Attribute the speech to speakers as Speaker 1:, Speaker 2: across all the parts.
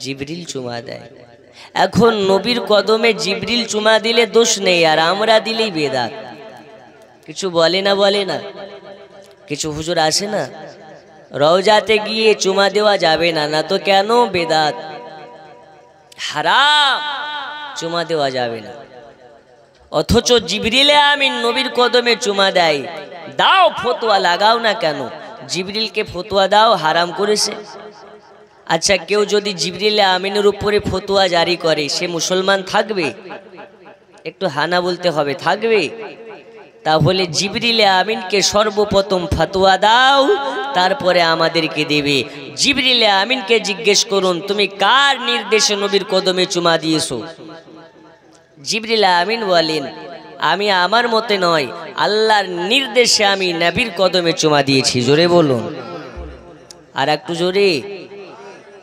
Speaker 1: জিবরিল চুমা দেয়। এখন নবীর কদমে জিবরিল চুমা দিলে দোষ নেই, আর আমরা দিলেই বেদাত। কিছু বলে না কিছু হুজুর আসে না, রওজাতে গিয়ে চুমা দেওয়া যাবে না, না তো কেন? বেদাত, হারাম, চুমা দেওয়া যাবে না। অথচ জিবরিলে আমিন নবীর কদমে চুমা দেয়। দাও ফতোয়া, লাগাও না কেন? জিবরিলকে ফতোয়া দাও, হারাম করেছে। আচ্ছা, কেউ যদি জিবরিলে আমিনের উপরে ফতোয়া জারি করে, সে মুসলমান থাকবে? একটু হানা বলতে হবে, থাকবে? তাহলে জিবরিলে আমিনকে সর্বপ্রথম ফতোয়া দাও, তারপরে আমাদেরকে দেবে। জিবরিলে আমিনকে জিজ্ঞেস করুন, তুমি কার নির্দেশে নবীর কদমে চুমা দিয়েছো? জিবরিল আমিন বলেন, আমি আমার মতে নয়, আল্লাহর নির্দেশে আমি নবীর কদমে চুমা দিয়েছি। জোরে বলুন, আর একটু জোরে।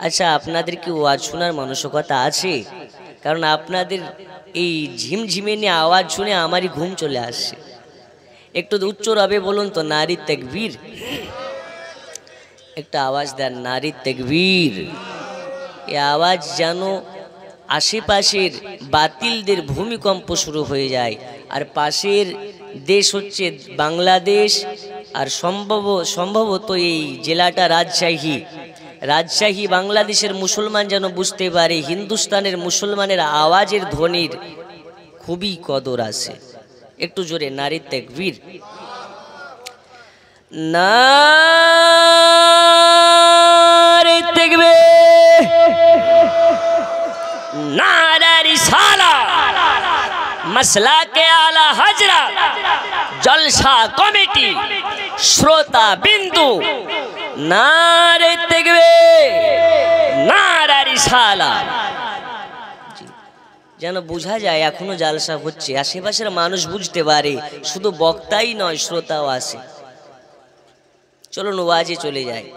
Speaker 1: আচ্ছা, আপনাদের কি ওয়াজ শোনার মানসিকতা আছে? কারণ আপনাদের এই ঝিমঝিমেনি আওয়াজ শুনে আমারই ঘুম চলে আসছে। একটু উচ্চ রবে বলুন তো, নারী তাকবীর। একটা আওয়াজ দেন, নারী তাকবীর। এই আওয়াজ যেন আশেপাশের বাতিলদের ভূমিকম্প শুরু হয়ে যায়। আর পাশের দেশ হচ্ছে বাংলাদেশ, আর সম্ভবত এই জেলাটা রাজশাহী বাংলাদেশের মুসলমান যেন বুঝতে পারে হিন্দুস্তানের মুসলমানের আওয়াজের ধ্বনির খুবই কদর আছে। একটু জোরে নারী তাকবীর। নারে তাকবীর, নারে রিসালাত, মাসলাকে আলা হযরত, জলসা কমিটি, শ্রোতা বিন্দু, নারে তাকবীর, নারে রিসালাত। যেন বোঝা যায় এখনো জালসা হচ্ছে, আশেপাশের মানুষ বুঝতে পারে, শুধু বক্তাই নয়, শ্রোতাও আছে। চলুন ওয়াজে চলে যায়।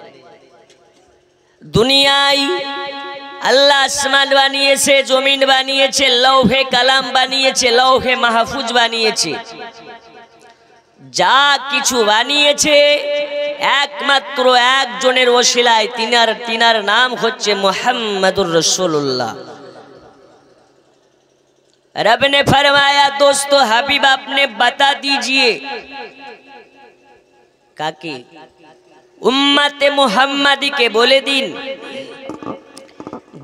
Speaker 1: দুনিয়ায় আল্লাহ আসমান বানিয়েছে, জমিন বানিয়েছে, লৌহে কালাম বানিয়েছে, লৌহে মাহফুজ বানিয়েছে। যা কিছু বানিয়েছে একমাত্র একজনের ওসিলায়, তিনার নাম হচ্ছে মুহাম্মাদুর রাসূলুল্লাহ। रब ने फरमाया, दोस्तों हबीब आपने बता दीजिए, काकी उम्मते मुहम्मदी के बोले दिन,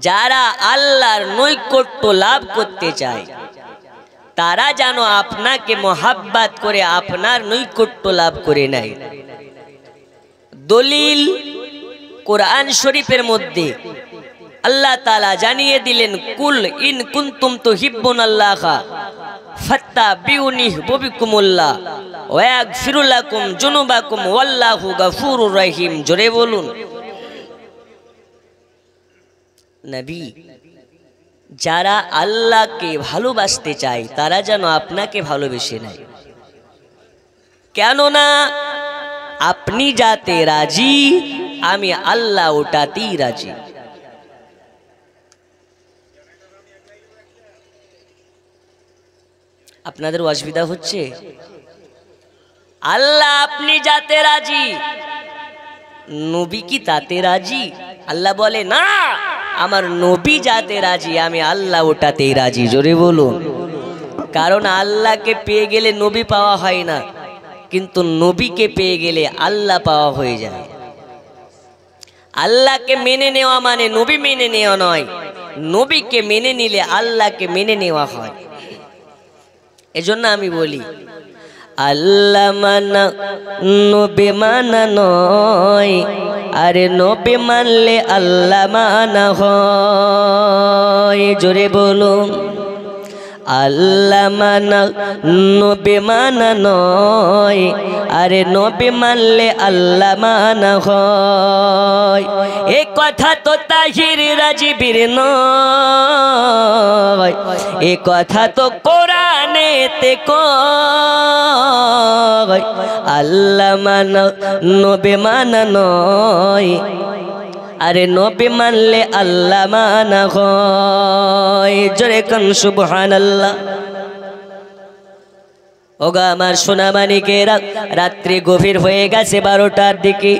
Speaker 1: যারা আল্লাহর নৈকট্য লাভ করতে চায় তারা যেন আপনাকে মোহাব্বত করে আপনার নৈকট্য লাভ করে নেয়। দলিল কোরআন শরীফের মধ্যে আল্লাহ তাআলা জানিয়ে দিলেন, কুল ইন কুনতুম তুহিব্বুনাল্লাহ ফাত্তাবিউনি ইহবিবকুমুল্লাহ ওয়া ইয়াগফিরু লাকুম যুনুবাকুম ওয়াল্লাহু গফুরুর রহিম। জোরে বলুন। নবী, যারা আল্লাহকে ভালোবাসতে চায় তারা যেন আপনাকে ভালোবেসে নেয়, কেননা আপনি যাতে রাজি আমি আল্লাহ ওটাতেই রাজি। আপনাদের অসুবিধা হচ্ছে? আল্লাহ আপনি যাতে রাজি, নবী কি তাতে রাজি? আল্লাহ বলে না, আমার নবী যাতে রাজি আমি আল্লাহ ওটাতেই রাজি। জোরে বলুন। কারণ আল্লাহকে পেয়ে গেলে নবী পাওয়া হয় না, কিন্তু নবীকে পেয়ে গেলে আল্লাহ পাওয়া হয়ে যায়। আল্লাহকে মেনে নেওয়া মানে নবী মেনে নেওয়া নয়, নবীকে মেনে নিলে আল্লাহকে মেনে নেওয়া হয়। এজন্য আমি বলি, আল্লাহ মানা নবী মানা নয়, আরে নবী মানলে আল্লাহ মানা হয়। জোরে বলুন। আল্লাহ মানা নবী মানা নয়, আরে নবী মানলে আল্লাহ মানা হয়। এ কথা তো তাহির রাজবীর নয়, এ কথা তো কোরআনেতে কয়। আল্লাহ মানা নবী মানা নয়, আরে নবী মানলে আল্লাহ মানা হয়। জোরে কান সুবহানাল্লাহ। ওগো আমার সোনামানিকেরা, রাত্রি গভীর হয়ে গেছে 12টার দিকে।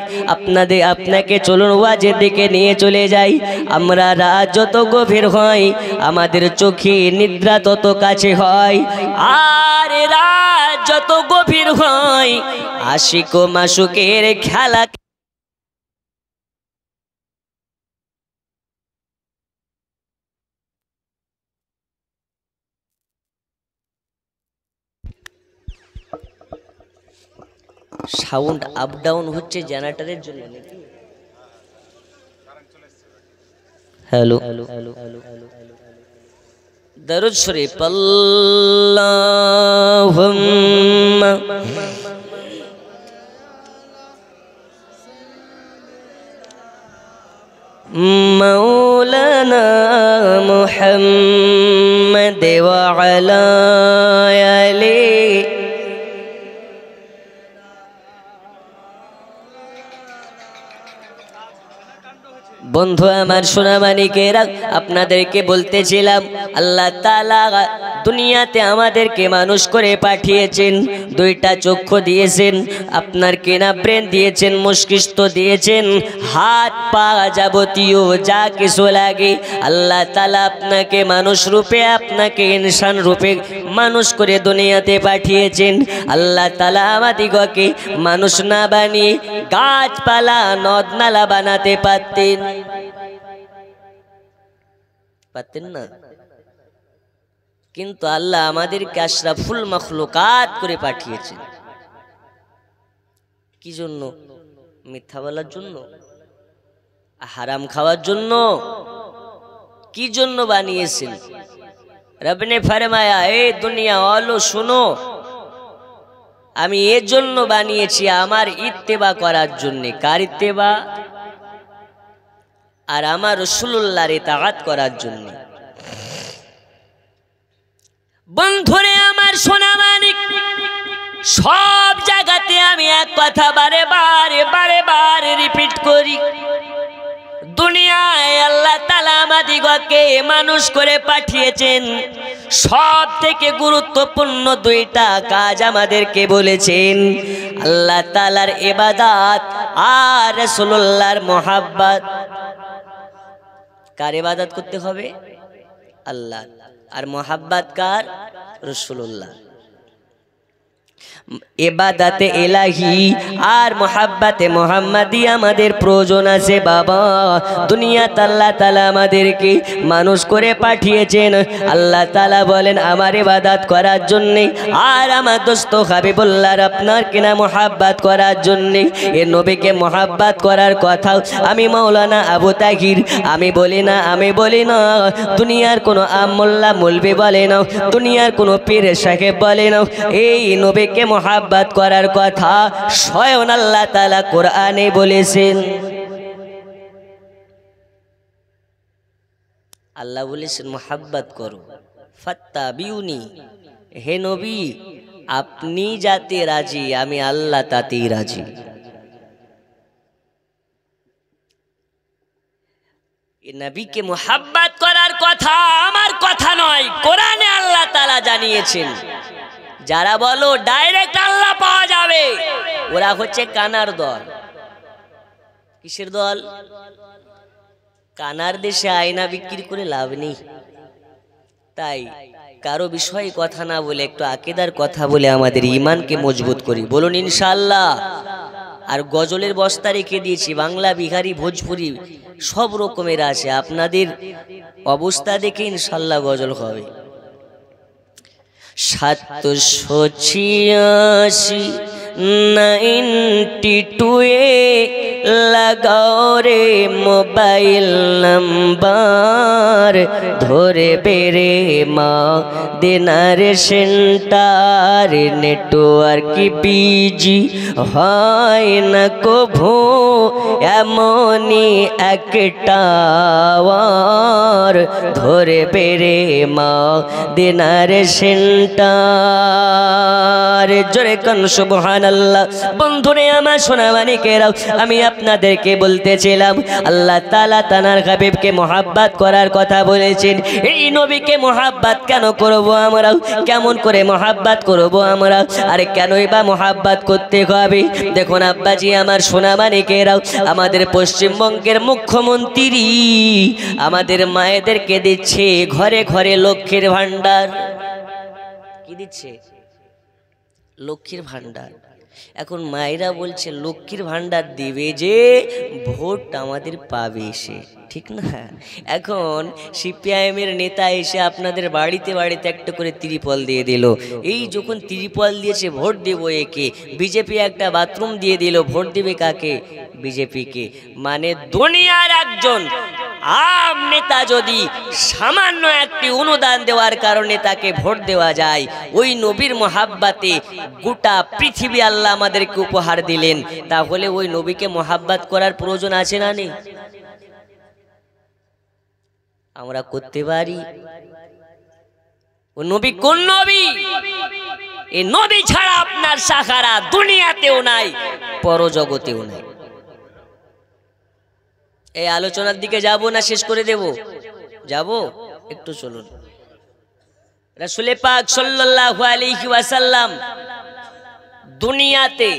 Speaker 1: আপনাকে চলুন ওয়াজের দিকে নিয়ে চলে যাই। আমরা রাত যত গভীর হয় আমাদের চোখে নিদ্রা তত কাছে হয়, আর রাত যত গভীর হয় আশিক ও মাসুকের খেলা। সাউন্ড আপ ডাউন হচ্ছে জেনারেটরের জন্য নাকি? হ্যালো, দরুদ শরীফ। আল্লাহুম্মা মাওলানা মুহাম্মদ ওয়া আলা আলিহি। বন্ধু আমার সোনামানিকেরা, আপনাদেরকে বলতেছিলাম আল্লাহ তাআলা দুনিয়াতে আমাদেরকে মানুষ করে পাঠিয়েছেন, দুইটা চক্ষু দিয়েছেন, আপনার কেনা ব্রেন দিয়েছেন, মস্তিষ্ক দিয়েছেন, হাত পা যাবতীয় যা কিছু লাগে আল্লাহ তাআলা আপনাকে মানুষ রূপে, আপনাকে ইনসান রূপে মানুষ করে দুনিয়াতে পাঠিয়েছেন। আল্লাহ তাআলা আমাদিগকে মানুষ না বানিয়ে গাছপালা নদ নালা বানাতে পারতেন না, কিন্তু আল্লাহ আমাদেরকে আশরাফুল মাখলুকাত করে পাঠিয়েছেন। কি জন্য? মিথ্যা বলার জন্য? হারাম খাওয়ার জন্য? কি জন্য বানিয়েছেন? রব ने फरमाया, ए दुनिया वालों सुनो, আমি এর জন্য বানিয়েছি আমার ইত্তেবা করার জন্য। কার ইত্তেবা? আর আমার রাসূলুল্লাহর ইতাআত করার জন্য। বন্ধুরে আমার সোনামানিক, সব জায়গাতে আমি এক কথা বারে বারে রিপিট করি, দুনিয়ায় আল্লাহ তাআলা আমাদিগকে মানুষ করে পাঠিয়েছেন। সব থেকে গুরুত্বপূর্ণ দুইটা কাজ আমাদেরকে বলেছেন, আল্লাহ তাআলার ইবাদত আর রাসূলুল্লাহর মুহাব্বত। কার ইবাদত করতে হবে? আল্লাহ। আর মুহাব্বত কার? রাসূলুল্লাহ। ইবাদতে ইলাহি আর মুহাব্বতে মুহাম্মাদি আমাদের প্রয়োজন আছে বাবা। দুনিয়াতে আল্লাহ তাআলা আমাদেরকে মানুষ করে পাঠিয়েছেন। আল্লাহ তাআলা বলেন আমার ইবাদত করার জন্য, আর আমার দোস্ত হাবিবুল্লাহর আপনার কিনা মুহাব্বত করার জন্য। এ নবীকে মুহাব্বত করার কথা আমি মাওলানা আবু তাহির আমি বলি না, দুনিয়ার কোনো আমোল্লা মৌলবি বলে না, দুনিয়ার কোনো পীর সাহেব বলে না। এই নবীকে মুহাব্বত করার কথা স্বয়ং আল্লাহ তাআলা কোরআনে বলেছেন। আল্লাহ বলেছেন মুহাব্বত করো, ফাত্তাবিউনি, হে নবী আপনি যাতে রাজি আমি আল্লাহ তাতেই রাজি। এই নবীকে মুহাব্বত করার কথা আমার কথা নয়, কোরআনে আল্লাহ তাআলা জানিয়েছেন। যারা বলো ডাইরেক্ট আল্লাহ পাওয়া যাবে, ওরা হচ্ছে কানার দল। কিসের দল? কানার দেশে আয়না বিক্রি করে লাভ নেই। তাই কারো বিষয়ে কথা না বলে একটু আকীদার কথা বলে আমাদের ঈমানকে মজবুত করি, বলুন ইনশাআল্লাহ। আর গজলের বস্তা রেখে দিয়েছি, বাংলা, বিহারি, ভোজপুরি সব রকমের আছে। আপনাদের অবস্থা দেখে ইনশাআল্লাহ গজল হবে। 786 লাগাও রে মোবাইল নাম্বার, ধরে বেরে মা দিনার সেন্টার, নেটওয়ার্ক বিজি হয় না কভু এমনই একটা ধরে বেরে মা দিনার সেন্টার। জোরে কান সুবহান সুবহানাল্লাহ। বন্ধুরে আমার সোনামানিকেরাও, আমি আপনাদেরকে বলতেছিলাম আল্লাহ তাআলা তানার হাবিবকে মহব্বত করার কথা বলেছেন। এই নবীকে মহব্বত কেন করব আমরা? কেমন করে মহব্বত করব আমরা? আর কেনই বা মহব্বত করতে হবে? দেখুন আব্বাজি আমার সোনামানিকেরাও, আমাদের পশ্চিমবঙ্গের মুখ্যমন্ত্রী আমাদের মায়েদেরকে দিচ্ছে ঘরে ঘরে লক্ষ্মীর ভান্ডার। কি দিচ্ছে? লক্ষ্মীর ভান্ডার। এখন মায়েরা বলছে লক্ষ্মীর ভান্ডার দিবে যে ভোট আমাদের পাবে সে, ঠিক না? এখন সিপিআইএমের নেতা এসে আপনাদের বাড়িতে বাড়িতে একটা করে ত্রিপল দিয়ে দিল। এই যখন ত্রিপল দিয়েছে ভোট দেব একে, বিজেপি একটা বাথরুম দিয়ে দিল, ভোট দেবে কাকে? বিজেপিকে। মানে দুনিয়ার একজন আম নেতা যদি সামান্য একটি অনুদান দেওয়ার কারণে তাকে ভোট দেওয়া যায়, ওই নবীর মহাব্বাতে গোটা পৃথিবী আল্লাহ আমাদেরকে উপহার দিলেন, তাহলে ওই নবীকে মহাব্বাত করার প্রয়োজন আছে না নেই? আমরা করতে পারি? ও নবী কোন নবী? এই নবী ছাড়া আপনার সাহারা দুনিয়াতেও নাই, পরজগতেও নাই। এই আলোচনার দিকে যাব না শেষ করে দেব? যাব? একটু চলুন। রাসূল পাক সাল্লাল্লাহু আলাইহি ওয়াসাল্লাম দুনিয়াতে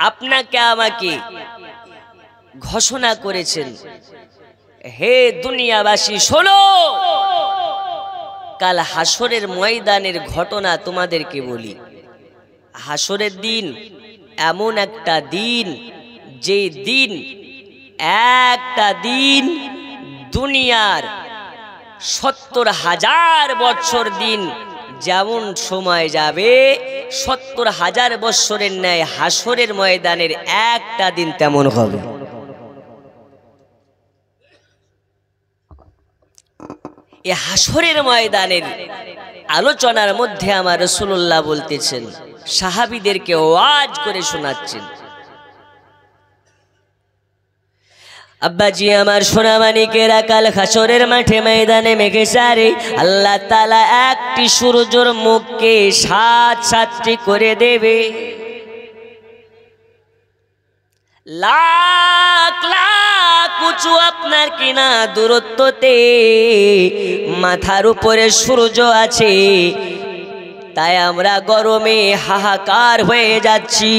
Speaker 1: আপনাকে আমাকে ঘোষণা করেছেন, হে দুনিয়াবাসী শোনো, কাল হাসরের ময়দানের ঘটনা তোমাদেরকে বলি। হাসরের দিন এমন একটা দিন, যে দিন একটা দিন দুনিয়ার ৭০,০০০ বছর দিন যেমন সময় যাবে, ৭০,০০০ বছরের ন্যায় হাসরের ময়দানের একটা দিন তেমন হবে। এই হাসরের ময়দানের আলোচনার মধ্যে আমার রাসূলুল্লাহ বলতেছেন, সাহাবীদেরকে ওয়াজ করে শোনাচ্ছেন। আব্বাজি আমার সোনামানিকেরা, কাল হাসরের মাঠে ময়দানে মেঘে সারে আল্লাহ তাআলা একটি সূর্যের মুখকে ৭টি করে দেবে। লাখ লাখ উঁচু আপনার কিনা দূরত্বতে মাথার উপরে সূর্য আছে, তাই আমরা গরমে হাহাকার হয়ে যাচ্ছি।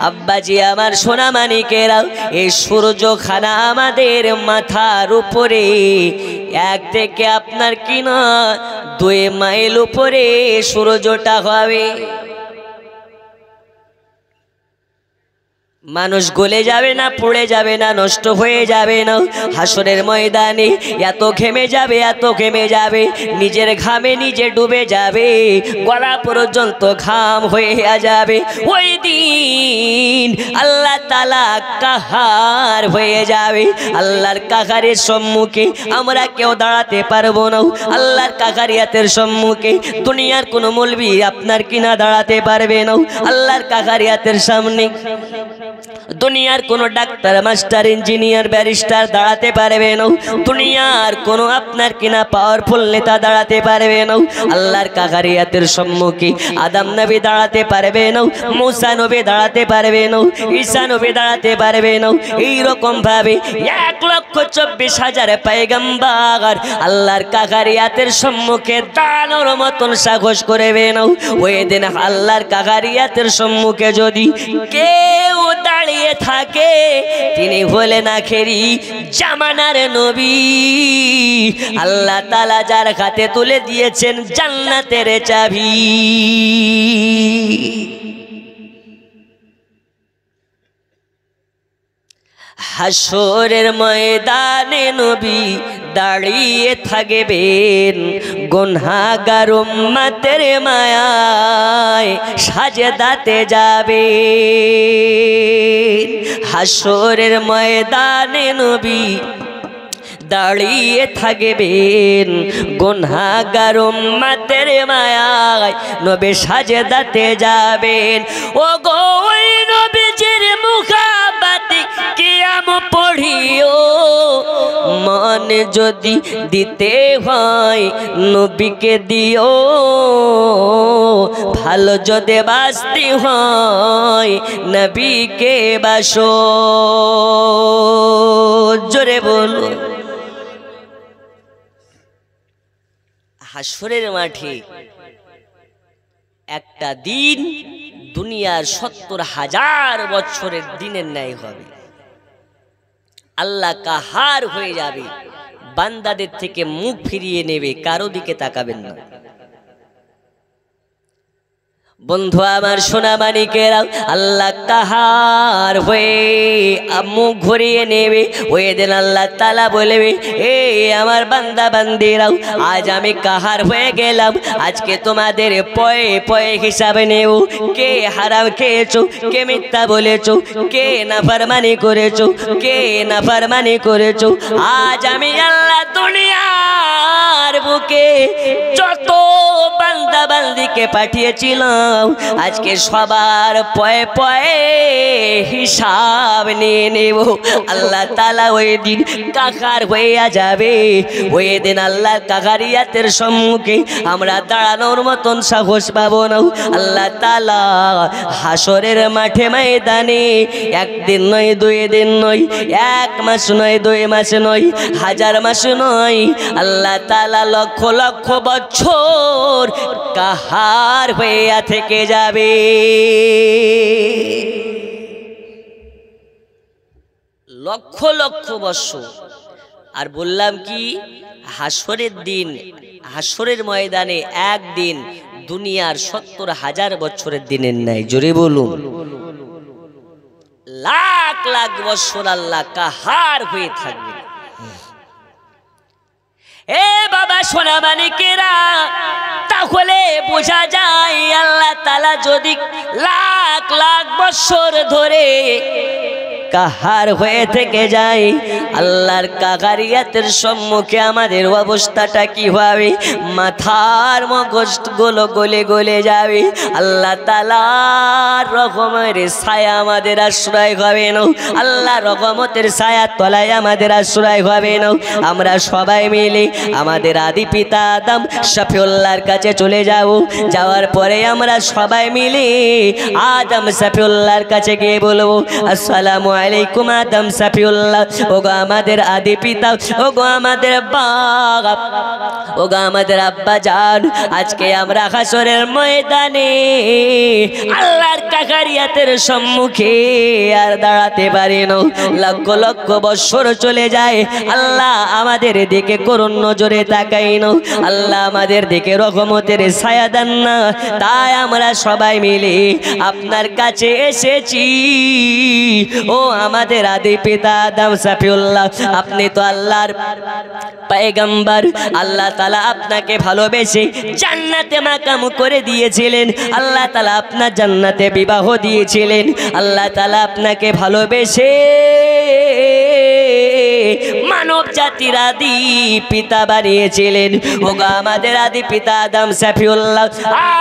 Speaker 1: আব্বাজি আমার সোনামানিকেরা, এই সূর্যখানা আমাদের মাথার উপরে 1 থেকে আপনার কিনা 2 মাইল উপরে সূর্যটা হবে। মানুষ গলে যাবে না, পড়ে যাবে না, নষ্ট হয়ে যাবে না। হাসরের ময়দানে এত ঘেমে যাবে, এত ঘেমে যাবে, নিজের ঘামে নিজে ডুবে যাবে, গলা পর্যন্ত ঘাম হয়ে যাবে। ওই দিন আল্লাহ তাআলা কাহার হয়ে যাবে। আল্লাহর কাহারের সম্মুখে আমরা কেউ দাঁড়াতে পারবো না। আল্লাহর কাহারিয়াতের সম্মুখে দুনিয়ার কোনো মৌলবি আপনার কিনা দাঁড়াতে পারবে না। আল্লাহর কাহারিয়াতের সামনে দুনিয়ার কোনো ডাক্তার, মাস্টার, ইঞ্জিনিয়ার, ব্যারিস্টার দাঁড়াতে পারবে না। দুনিয়ার কোনো আপনার কিনা পাওয়ারফুল নেতা দাঁড়াতে পারবে না। আল্লাহর কাহারিয়াতের সম্মুখে আদম নবী দাঁড়াতে পারবে না, মুসা নবী দাঁড়াতে পারবে না, ঈসা নবী দাঁড়াতে পারবে না। এইরকম ভাবে 1,24,000 পয়গম্বর আল্লাহর কাহারিয়াতের সম্মুখে দানোর মতন সাহস করবে না। ওই দিন আল্লাহর কাহারিয়াতের সম্মুখে যদি কেউ দাঁড়িয়ে থাকে, তিনি হলেন আখেরি জামানার নবী। আল্লাহ তাআলা যার হাতে তুলে দিয়েছেন জান্নাতের চাবি। হাসরের ময়দানে নবী দাঁড়িয়ে থাকবেন, গুনাহগার উম্মতের মায়ায় সাজদাতে যাবে। হাসরের ময়দানে নবী দাঁড়িয়ে থাকবেন, গুনাহগার উম্মতের মায়ায় নবী সাজদাতে যাবেন। ও গো ওই নবীজির মুখাবাতি কিয়াম পড়িও, জীবন যদি দিতে হয় নবীকে দিও, ভালো যদি বাঁচতে হয় নবীকে বাসো। জোরে বলো। হাসরের মাঠে একটা দিন দুনিয়ার ৭০,০০০ বছরের দিনের ন্যায় হবে। আল্লাহ কাহার হয়ে যাবে, বান্দাদের থেকে মুখ ফিরিয়ে নেবে, কারো দিকে তাকাবেন না। বন্ধু আমার সোনা মানিকেরা, আল্লাহ কাহার হয়ে মুখ ঘুরিয়ে নেবে। ওই দিন আল্লাহ তাআলা বলবে, এ আমার বান্দা বান্দিরাও, আজ আমি কাহার হয়ে গেলাম, আজকে তোমাদের পয়ে পয়ে হিসাবে নেব। কে হারাম খেয়েছো, কে মিথ্যা বলেছো, কে নাফরমানি করেছো, কে নাফরমানি করেছো। আজ আমি আল্লাহ দুনিয়ার বুকে যত বান্দা বান্দিকে পাঠিয়েছিলাম, আজকে সবার পয়ে পয়ে হিসাব নিয়ে নেব। আল্লাহ তাআলা ওই দিন কাকার হইয়া যাবে। ওই দিন আল্লাহর কাকারিয়াতের সম্মুখে আমরা দাঁড়ানোর মতন সাহস পাবো না। আল্লাহ তাআলা হাসরের মাঠে ময়দানে একদিন নয়, 2 দিন নয়, 1 মাস নয়, 2 মাস নয়, 1000 মাস নয়, আল্লাহ তাআলা লক্ষ লক্ষ বছর কাহার হইয়া থেকে যাবে। লক্ষ লক্ষ বছর। আর বললাম কি, হাসরের দিন, হাসরের ময়দানে একদিন দুনিয়ার ৭০,০০০ বছরের দিনের ন্যায়। জোরে বলুন। লাখ লাখ বছর আল্লাহ কাহার হয়ে থাকবে। এ বাবা সোনা মানিকেরা, তাহলে বোঝা যায় আল্লাহ তাআলা যদি লাখ লাখ বছর ধরে কাহার হয়ে থেকে যায়, আল্লাহর কাকারিয়াতের সম্মুখে আমাদের অবস্থাটা কি হবে? মাথার মগজগুলো গলে গলে যাবে। আল্লাহ তাআলার রহমের ছায়া আমাদের আশ্রয় হবে না। আল্লাহর রহমতের ছায়ার তলায় আমাদের আশ্রয় হবে না। আমরা সবাই মিলে আমাদের আদি পিতা আদম শফিউল্লাহর কাছে চলে যাব। যাওয়ার পরে আমরা সবাই মিলে আদম শফিউল্লাহর কাছে গিয়ে বলবো, আসসালামু আলাইকুম আদম শফিউল্লাহ। ওগো আমাদের আদি পিতা, ওগো আমাদের বাপ, ওগো আমাদের আব্বা জান, আজকে আমরা হাসরের ময়দানে আল্লাহর কাকারিয়াতের সম্মুখে আর দাঁড়াতে পারি না। লক্ষ লক্ষ বছর চলে যায়, আল্লাহ আমাদের দিকে করুণ নজরে তাকাই না। আল্লাহ আমাদের দিকে রহমতের ছায়া দেন না। তাই আমরা সবাই মিলে আপনার কাছে এসেছি। ও আমাদের আদি পিতা আদম শফিউল্লাহ, আপনি তো আল্লাহর পয়গম্বর। আল্লাহ তাআলা আপনাকে ভালোবেসে জান্নাতে মাকাম করে দিয়েছিলেন। আল্লাহ তাআলা আপনার জান্নাতে বিবাহ দিয়েছিলেন। আল্লাহ তাআলা আপনাকে ভালোবেসে মানব জাতির আদি পিতা বানিয়েছিলেন। ওগো আমাদের আদি পিতা আদম শফিউল্লাহ,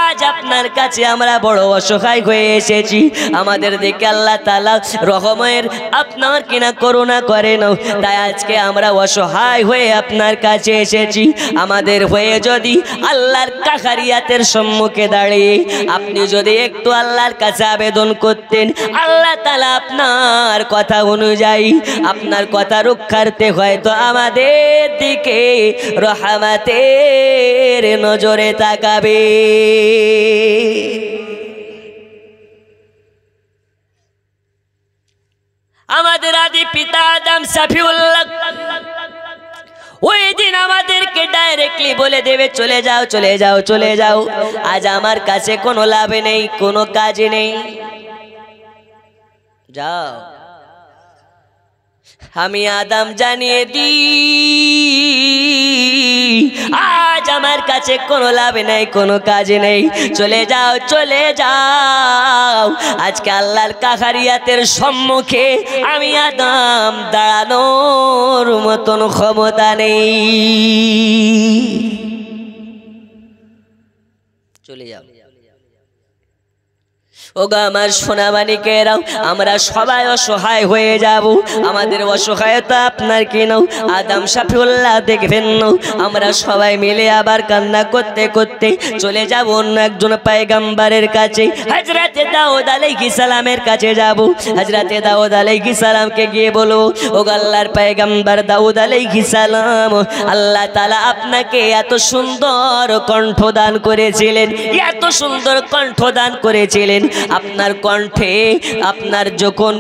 Speaker 1: আজ আপনার কাছে আমরা বড় অসহায় হয়ে এসেছি। আমাদের দিকে আল্লাহ তাআলা রহমের আপনার কিনা করুণা করেন। তাই আজকে আমরা অসহায় হয়ে আপনার কাছে এসেছি। আমাদের হয়ে যদি আল্লাহর কাকারিয়াতের সম্মুখে দাঁড়িয়ে আপনি যদি একটু আল্লাহর কাছে আবেদন করতেন, আল্লাহ তাআলা আপনার কথা অনুযায়ী, আপনার কথা রক্ষার্থে হয়তো আমাদের দিকে রহমতের নজরে তাকাবে। আমাদের আদি পিতা আদম শফিউল্লাহ ওই দিন আমাদেরকে ডাইরেক্টলি বলে দেবে, চলে যাও, চলে যাও, চলে যাও। আজ আমার কাছে কোনো লাভ নেই, কোনো কাজ নেই, যাও। আমি আদম জানিয়ে দিই, আজ আমার কাছে কোনো লাভ নেই, কোনো কাজ নেই, চলে যাও, চলে যাও। আজকে আল্লাহর কাকারিয়াতের সম্মুখে আমি আদম দাঁড়ানোর মতন ক্ষমতা নেই, চলে যাও। ওগো আমার সোনামানিকেরাও, আমরা সবাই অসহায় হয়ে যাব। আমাদের অসহায়তা আপনার কি নাও? আদম শফিউল্লাহ দেখবেন না, আমরা সবাই মিলে আবার কান্না করতে করতে চলে যাব অন্য একজন পয়গম্বরের কাছে, হযরতে দাউদ আলাইহিস সালামের কাছে যাব। হযরতে দাউদ আলাইহিস সালামকে গিয়ে বলবো, ওগো আল্লাহর পয়গম্বর দাউদ আলাইহিস সালাম, আল্লাহ তাআলা আপনাকে এত সুন্দর কণ্ঠ দান করেছিলেন, এত সুন্দর কণ্ঠ দান করেছিলেন। আপনার কণ্ঠে আপনার যখন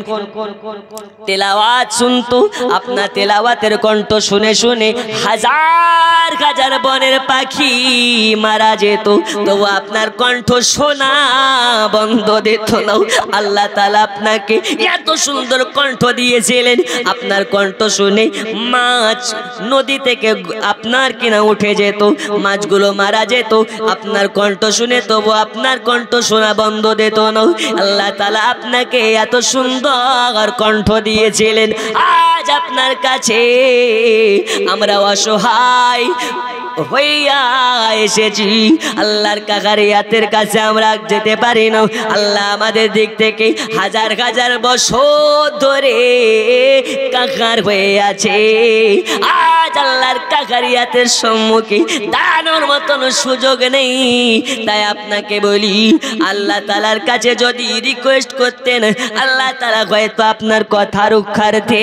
Speaker 1: তেলাওয়াত শুনতো, আপনার তেলাওয়াতের কণ্ঠ শুনে শুনে হাজার হাজার বনের পাখি মারা যেত, তবু আপনার কণ্ঠ শোনা বন্ধ দিত না। আল্লাহ তাআলা আপনাকে এত সুন্দর কণ্ঠ দিয়েছিলেন, আপনার কণ্ঠ শুনে মাছ নদী থেকে আপনার কিনা উঠে যেত, মাছগুলো মারা যেত আপনার কণ্ঠ শুনে, তবু আপনার কণ্ঠ শোনা বন্ধ দিত না। আল্লাহ তাআলা আপনাকে এত সুন্দর কণ্ঠ দিয়েছিলেন। আজ আপনার কাছে আমরা অসহায় হইয়া এসেছি, আল্লাহর কাকারিয়াতের কাছে আমরা যেতে পারি না। আল্লাহ আমাদের দিক থেকে হাজার হাজার বছর ধরে কাকার হয়ে আছে। আজ আল্লাহর কাকারিয়াতের সম্মুখে দাঁড়ানোর মতন সুযোগ নেই। তাই আপনাকে বলি, আল্লাহ তাআলার কাছে যদি রিকোয়েস্ট করতেন, আল্লাহ তাআলা হয়তো আপনার কথা রক্ষার্থে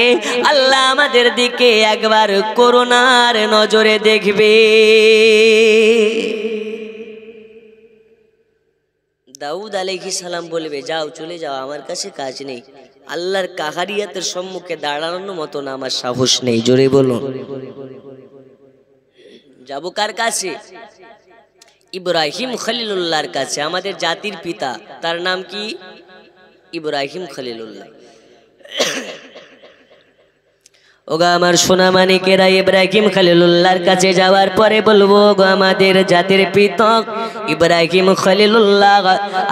Speaker 1: আল্লাহ আমাদের দিকে একবার করুণার নজরে দেখবে। দাউদ আলাইহিস সালাম বলবে, যাও চলে যাও, আমার কাছে কাজ নেই। আল্লাহর কাহারিয়াতের সম্মুখে দাঁড়ানোর মতো না আমার সাহস নেই। জোরে বলুন, যাবো কার কাছে? ইব্রাহিম খলিলুল্লাহর কাছে, আমাদের জাতির পিতা। তার নাম কি? ইব্রাহিম খলিলুল্লাহ। ওগো আমার সোনামানিকেরা, ইব্রাহিম খলিলুল্লাহর কাছে যাওয়ার পরে বলবো, গো আমাদের জাতির পিতা ইব্রাহিম খলিলুল্লাহ,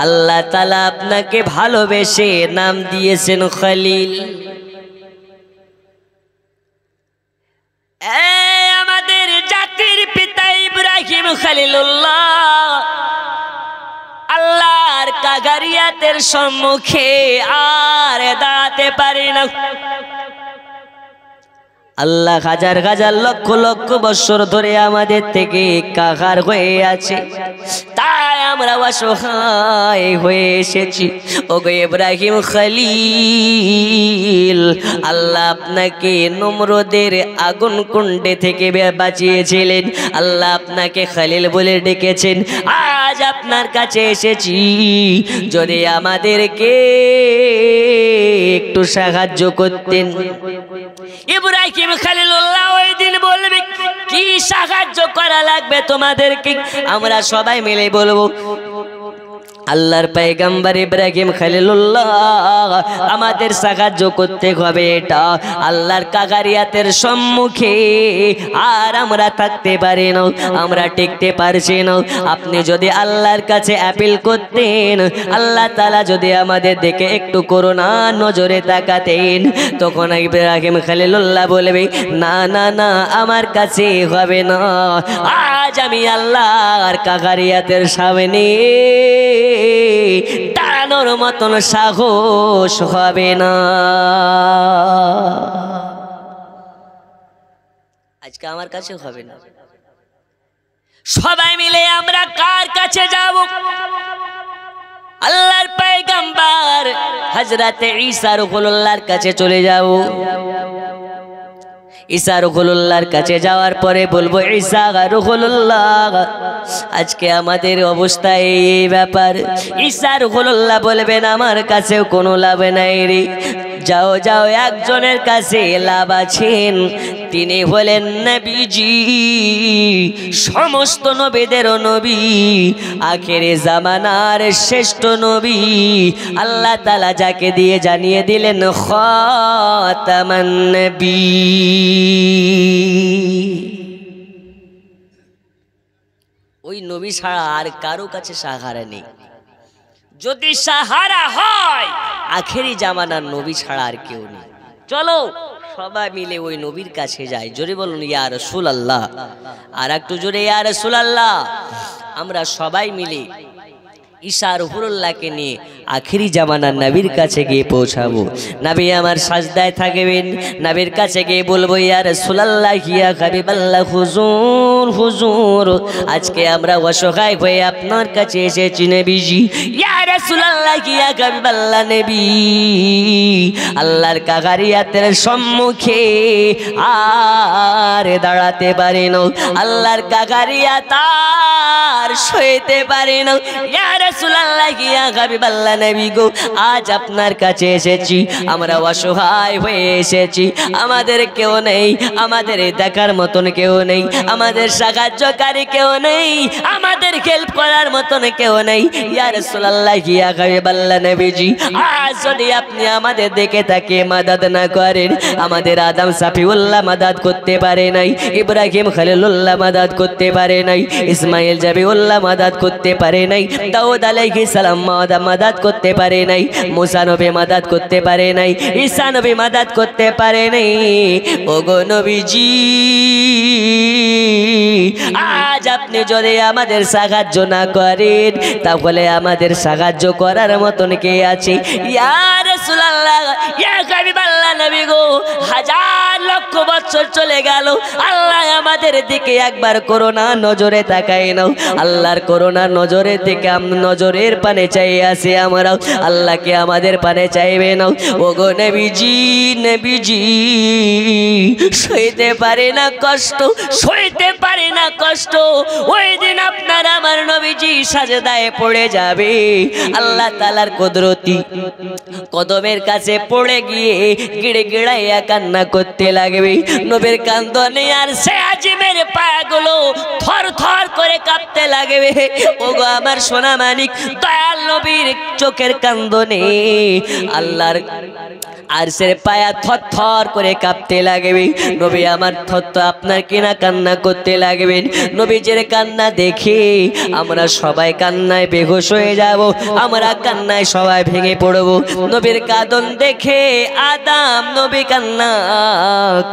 Speaker 1: আল্লাহ তাআলা আপনাকে ভালোবেসে নাম দিয়েছেন খলিল। আমাদের জাতির পিতা ইব্রাহিম খলিলুল্লাহ আল্লাহর কাগারিয়াতের সম্মুখে আর দাঁড়াতে পারি না। আল্লাহ হাজার হাজার লক্ষ লক্ষ বছর ধরে আমাদের থেকে কাহার হয়ে আছে, তাই আমরা অসহায় হয়ে এসেছি। ওগো ইব্রাহিম খলিল, আল্লাহ আপনাকে নমরুদের আগুন কুণ্ডে থেকে বাঁচিয়েছিলেন, আল্লাহ আপনাকে খলিল বলে ডেকেছেন। আজ আপনার কাছে এসেছি, যদি আমাদেরকে একটু সাহায্য করতেন। ইব্রাহিম খলিলুল্লাহ ওই দিন বলবে, কি সাহায্য করা লাগবে তোমাদেরকে? আমরা সবাই মিলে বলবো, আল্লাহর পয়গম্বর ইব্রাহিম খলিলুল্লাহ আমাদের সাহায্য করতে হবে। এটা আল্লাহর কাগারিয়াতের সম্মুখে আর আমরা থাকতে পারি না, আমরা টিকতে পারছি না। আপনি যদি আল্লাহর কাছে অ্যাপিল করতেন, আল্লাহ তাআলা যদি আমাদের দেখে একটু করুণা নজরে তাকাতেন, তখন ইব্রাহিম খলিলুল্লাহ বলবে, না না না, আমার কাছে হবে না। আজ আমি আল্লাহর কাগারিয়াতের সামনে দাঁড়ানোর মতন সাহস হবে না। আজকে আমার কাছে হবে না। সবাই মিলে আমরা কার কাছে যাব? আল্লাহর পয়গম্বর হযরতে ঈসা রূহুল্লাহর কাছে চলে যাব। ঈসা রূহুল্লাহর কাছে যাওয়ার পরে বলবো, ঈসা রূহুল্লাহ, আজকে আমাদের অবস্থা এই ব্যাপার। ঈসা রূহুল্লাহ বলবেন, আমার কাছেও কোনো লাভ নাই রে। যাও যাও, একজনের কাছে লাভ আছেন, তিনি হলেন নবীজি, সমস্ত নবীদেরও নবী, আখেরে জামানার শ্রেষ্ঠ নবী। আল্লাহ তাআলা যাকে দিয়ে জানিয়ে দিলেন খাতামান নবী। ওই নবী ছাড়া আর কারো কাছে সাহারা নেই। যদি সাহারা হয়, আখেরি জামানার নবী ছাড়া আর কেউ নেই। চলো সবাই মিলে ওই নবীর কাছে যাই। জোরে বলুন ইয়া রাসূলুল্লাহ। আর একটু জোরে ইয়া রাসূলুল্লাহ। আমরা সবাই মিলে ঈসা রূহুল্লাহকে নিয়ে আখিরি জামানা নবীর কাছে গিয়ে পৌঁছাবো। নবী আমার সাজদায় থাকবেন, নবীর কাছে গিয়ে বলবো ইয়া রাসূলুল্লাহ ইয়া হাবিবাল্লাহ, হুজুর হুজুর আজকে আমরা অসহায় হয়ে আপনার কাছে এসেছি নবীজি। ইয়া রাসূলুল্লাহ ইয়া হাবিবাল্লাহ, নবী আল্লাহর কাগারিয়াতের সম্মুখে আর দাঁড়াতে পারে না, আল্লাহর কাগারিয়াত আর সইতে পারে না। ইয়া রাসূলুল্লাহ ইয়া হাবিবাল্লাহ, নবী গো আজ আপনার কাছে এসেছি, আমরা অসহায় হয়ে এসেছি, আমাদের কেউ নেই, আমাদের দেখার মতন কেউ নেই, আমাদের সাহায্যকারী কেউ নেই, আমাদের হেল্প করার মতন কেউ নেই। ইয়া রাসূলুল্লাহ ইয়া হাবিবাল্লাহ, নবীজি আজ যদি আপনি আমাদের দেখে তাকে মাদাদ না করেন, আমাদের আদম সাফিউল্লাহ মাদাদ করতে পারে নাই, ইব্রাহিম খলিলুল্লাহ মাদাদ করতে পারে নাই, ইসমাইল জাবিউল্লাহ মাদাদ করতে পারে নাই, দাউদ আলাইহিস সালাম মাদাদ করতে পারে নাই, মুসা নবী মাদাদ করতে পারে নাই, ঈসা নবী মাদাদ করতে পারে নাই। ওগো নবীজি আজ আপনি যদি আমাদের সাহায্য না করেন তাহলে আমাদের সাহায্য করার মতন কে আছে? ইয়া রাসূলুল্লাহ ইয়া হাবিবাল্লাহ, নবী গো হাজার লক্ষ বছর চলে গেল, আল্লাহ আমাদের দিকে একবার করোনা নজরে তাকায় নাও, আল্লাহর করোনা নজরে দিকে নজরের পানে চাই আসে আমরা, আল্লাহকে আমাদের পানে চাইবে নাও। ওগো নবীজি নবীজি সইতে পারে না কষ্ট, সইতে পারে না কষ্ট, ওই দিন আপনার আমার নবীজি সাজদায় পড়ে যাবে, আল্লাহ তাআলার কুদরতি কদমের কাছে পড়ে গিয়ে গিড়ে গিড়াইয়া কান্না করতে লাগবে, নবীর কান্দনে আর সে আজিমের পাগুলো থর থর করে কাঁপতে লাগবে। ওগো আমার সোনা মানিক দয়াল নবীর চোখের কান্দনে আল্লাহর আরশের পায়া থর থর করে কাঁপতে লাগবে, নবী আমার থর আপনার কিনা কান্না করতে লাগবেন। নবীজির কান্না দেখে আমরা সবাই কান্নায় বেহুশ হয়ে যাব, আমরা কান্নায় সবাই ভেঙে পড়ব। নবীর কাঁদন দেখে আদম নবী কান্না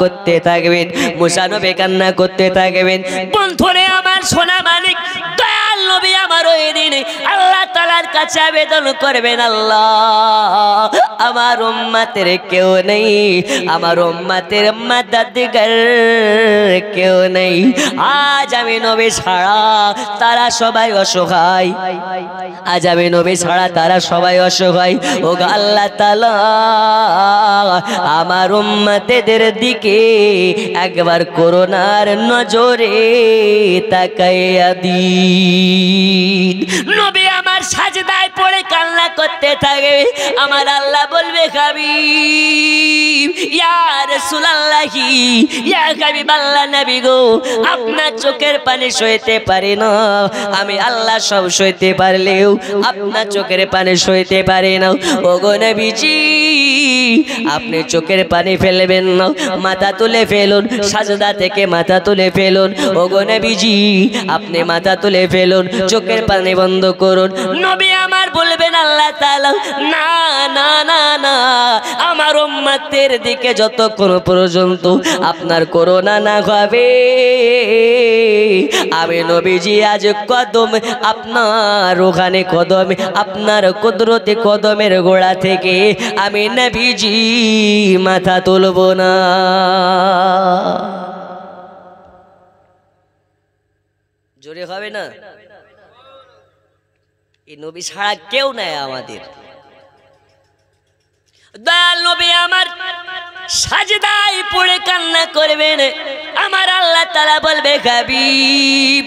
Speaker 1: করতে থাকবেন, মুসা নবী কান্না করতে থাকবেন। বন্ধুরে আমার সোনা মানিক দয়াল নবী আমার ওই দিনে আল্লাহ তাআলার কাছে আবেদন করবেন, আল্লাহ আমার উম্মতের কেউ নেই, আমার উম্মতের মাদাদগার কেউ নেই, আজ আমি নবী ছাড়া তারা সবাই অসহায়, আজ আমি নবী ছাড়া তারা সবাই অসহায়। ও আল্লাহ তাআলা আমার উম্মতেদের দিকে একবার করুণার নজরে তাকাইয়া দিন। নবী আমার সাজদায় পড়ে কান্না করতে থাকে, আমার আল্লাহ বলবে হাবিব ইয়া রাসূলুল্লাহ ইয়া হাবিবাল্লাহ, নবী গো আপনার চোখের পানি সইতে পারি না, আমি আল্লাহ সব সইতে পারলেও আপনার চোখের পানি সইতে পারে না। ওগো নবীজি আপনি চোখের পানি ফেলবেন না, মাথা তুলে ফেলুন, সাজদা থেকে মাথা তুলে ফেলুন। ওগো নবীজি আপনি মাথা তুলে ফেলুন, চোখের পানি বন্ধ করুন। নবী আমার বলবেন আল্লাহ তাআলা না না না না, আমার উম্মতের দিকে যতক্ষণ পর্যন্ত আপনার করোনা না হবে আমি নবীজি আজ কদম আপনার ওখানে কদমে আপনার কুদরতি কদমের গোড়া থেকে আমি নবীজি মাথা তুলব না। জোরে হবে না? এই নবী ছাড়া কেউ নাই আমাদের। দয়াল নবী আমার সাজদায় পড়ে কান্না করবেন, আমার আল্লাহ তাআলা বলবে হাবিব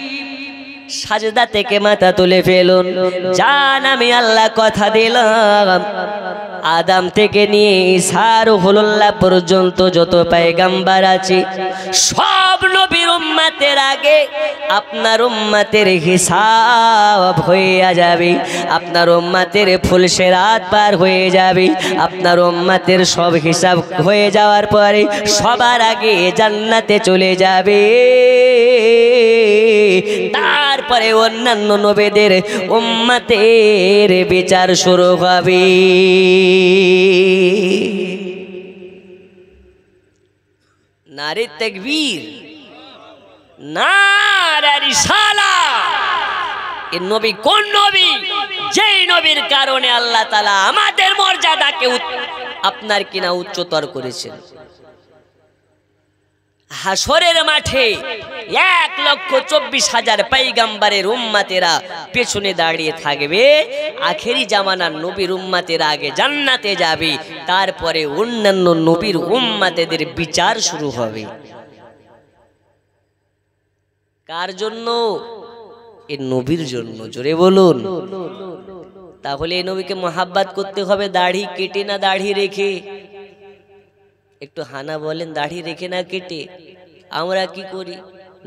Speaker 1: সাজদা থেকে মাথা তুলে ফেলুন, জান আমি আল্লাহ কথা দিলাম আদম থেকে নিয়ে ঈসা রুহুল্লাহ পর্যন্ত যত পয়গম্বর আছে সব নবীর উম্মতের আগে আপনার উম্মতের হিসাব হয়ে যাবে, আপনার উম্মতের ফুলসেরাত পার হয়ে যাবে, আপনার উম্মতের সব হিসাব হয়ে যাওয়ার পরে সবার আগে জান্নাতে চলে যাবে, তারপরে অন্যান্য নবীদের উম্মতের বিচার শুরু হবে। নারে তাকবীর, নারে রিসালা। এই নবী কোন নবী? যেই নবীর কারণে আল্লাহ তাআলা আমাদের মর্যাদাকে আপনার কিনা উচ্চতর করেছেন। হাসরের মাঠে 1,24,000 পয়গম্বরের উম্মতেরা পেছনে দাঁড়িয়ে থাকবে। আখেরি জামানার নবীর উম্মতেরা আগে জান্নাতে যাবে, তারপরে অন্যান্য নবীর উম্মতেদের বিচার শুরু হবে। কার জন্য? এই নবীর জন্য। জোরে বলুন। তাহলে এই নবীকে মোহাব্বত করতে হবে দাড়ি কেটে না দাড়ি রেখে? একটু হানা বলেন, দাড়ি রেখে না কেটে? আমরা কি করি?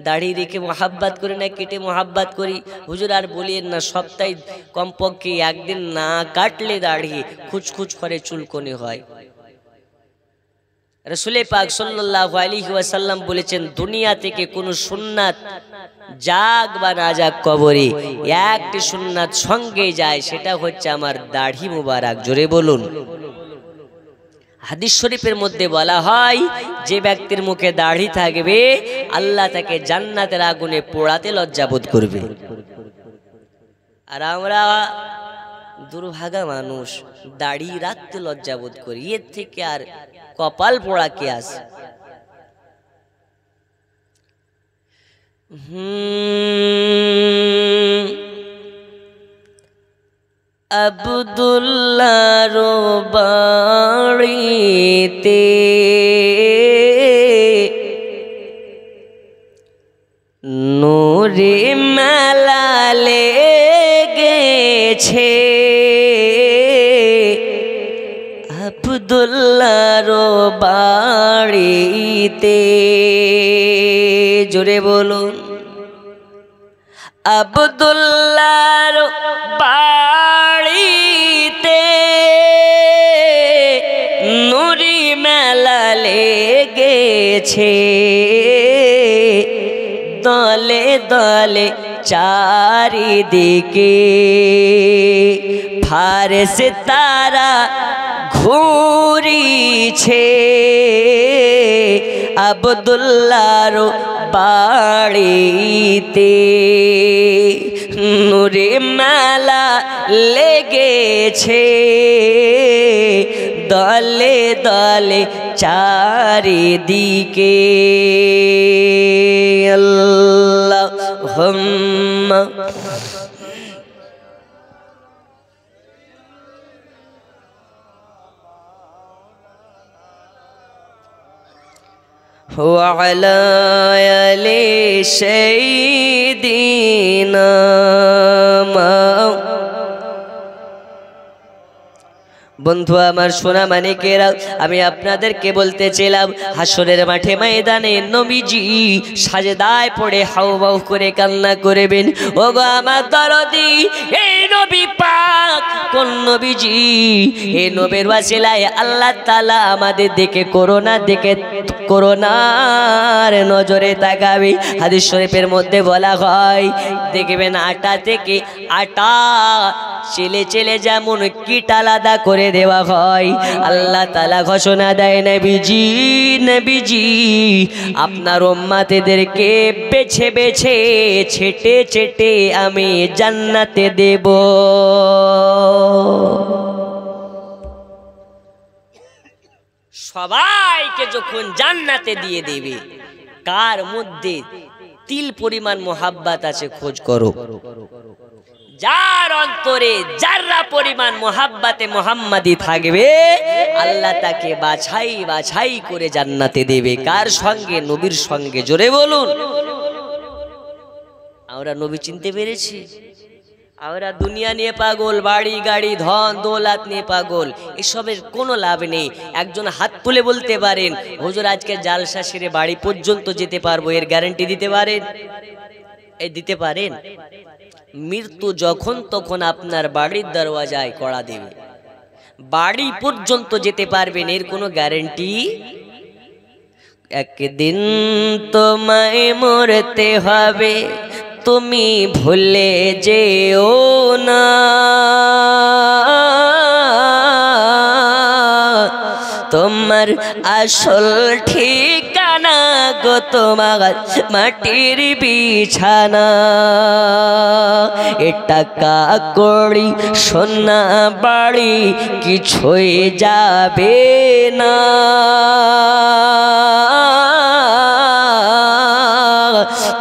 Speaker 1: দাড়ি রেখে মোহাব্বত করি না কেটে মোহাব্বত করি? হুজুর আর বলিয়েন না, সপ্তাহে কমপক্ষে একদিন না কাটলে দাড়ি খুচখুচ করে চুলকনি হয়। রাসূল পাক সাল্লাল্লাহু আলাইহি ওয়াসাল্লাম বলেছেন, দুনিয়া থেকে কোনো সুন্নাত যাক বা না যাক, কবরে একটি সুন্নাত সঙ্গে যায়, সেটা হচ্ছে আমার দাড়ি মুবারক। জোরে বলুন। হাদিস শরীফের মধ্যে বলা হয়, যে ব্যক্তির মুখে দাড়ি থাকবে আল্লাহ তাকে জান্নাতের আগুনে পোড়াতে লজ্জাবোধ করবে। আর আমরা দুর্ভাগা মানুষ, দাড়ি রাখতে লজ্জাবোধ করি। এর থেকে আর কপাল পোড়া কে আছে? আব্দুল্লাহর বাড়িতে নূরে মেলা লেগেছে, আব্দুল্লাহর বাড়িতে। জোরে বলুন। আব্দুল্লাহর বাড়িতে নূরি মেলা লেগেছে, দলে দলে চারিদিকে ফারসে তারা ঘুরিছে, আব্দুল্লাহর বাড়িতে নূরে মেলা লেগেছে, দলে দলে চারিদিকে। আল্লাহুম্মা وعلى آل سيدنا বন্ধু আমার, সোনা মানিকেরা, আমি আপনাদেরকে বলতে চাইলাম, হাসরের মাঠে ময়দানে নবীজি সাজদায় পড়ে হাউমাউ করে কান্না করবেন। ওগো আমার দরদি, এই নবী পাক কোন নবীজি? এই নবীর ওয়াসিলায় আল্লাহ তাআলা আমাদের দিকে করোনার নজরে তাকাবে। হাদিস শরীফের মধ্যে বলা হয়, দেখবেন আটা থেকে আটা চেলে চেলে যেমন কিট আলাদা করে দেওয়া হয়, আল্লাহ তাআলা ঘোষণা দেয়, নবীজি নবীজি আপনার উম্মতদেরকে বেছে বেছে ছেটে ছেটে আমি জান্নাতে দেব। সবাইকে যখন জান্নাতে দিয়ে দেবে, কার মধ্যে তিল পরিমাণ মোহাব্বত আছে খোঁজ করো। যার অন্তরে যারা পরিমাণ মোহাব্বতে মোহাম্মদী থাকবে, আল্লাহ তাকে বাছাই বাছাই করে জান্নাতে দেবে। কার সঙ্গে? নবীর সঙ্গে। জোরে বলুন। আমরা নবী চিনতে পেরেছি? আমরা দুনিয়া নিয়ে পাগল, বাড়ি গাড়ি ধন দৌলত নিয়ে পাগল, এসবের কোনো লাভ নেই। একজন হাত তুলে বলতে পারেন, হুজুর আজকে জালসা সেরে বাড়ি পর্যন্ত যেতে পারবো, এর গ্যারান্টি দিতে পারেন? এই দিতে পারেন? মৃত্যু যখন তখন আপনার বাড়ির দরওয়াজায় কড়া দেবে, বাড়ি পর্যন্ত যেতে পারবেন, এর কোনো গ্যারান্টি? একদিন তোমায় মরতে হবে, তুমি ভুলে যেও না, তোমার আসল ঠিকানা ঠিকানা গো তোমার মাটির বিছানা। এ টাকা কড়ি সোনা বাড়ি কিছুই যাবে না,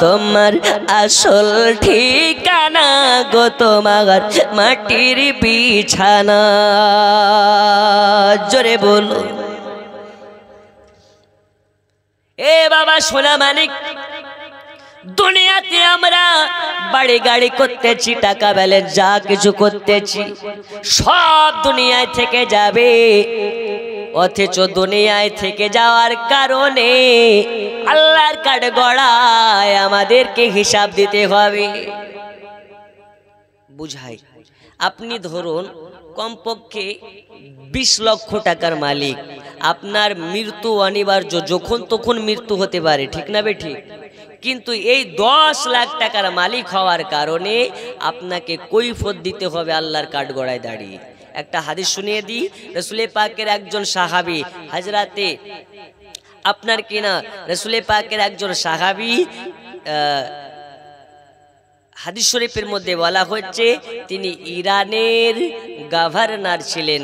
Speaker 1: তোমার আসল ঠিকানা গো তোমার মাটির বিছানা। জোরে বলো। এ বাবা সোনা মানিক, দুনিয়াতে আমরা বাড়ি গাড়ি করতেছি, টাকা ব্যালেন্স যা কিছু করতেছি সব দুনিয়ায় থেকে যাবে, অথচ দুনিয়ায় থেকে যাওয়ার কারণে আল্লাহর কাঠগড়ায় আমাদেরকে হিসাব দিতে হবে। বুঝাই, আপনি ধরুন কমপক্ষে 20 লক্ষ টাকার মালিক, আপনার মৃত্যু অনিবার্য, যখন তখন মৃত্যু হতে পারে, ঠিক না বেঠিক? কিন্তু এই 10 লাখ টাকার মালিক হওয়ার কারণে আপনাকে কৈফিয়ত দিতে হবে আল্লাহর কাঠগড়ায় দাঁড়িয়ে। একটা হাদিস শুনিয়ে দিই, রাসূল পাকের একজন সাহাবী হযরতে আপনার কিনা রাসূল পাকের একজন সাহাবী, হাদিস শরীফের মধ্যে বলা হচ্ছে তিনি ইরানের গভর্নর ছিলেন,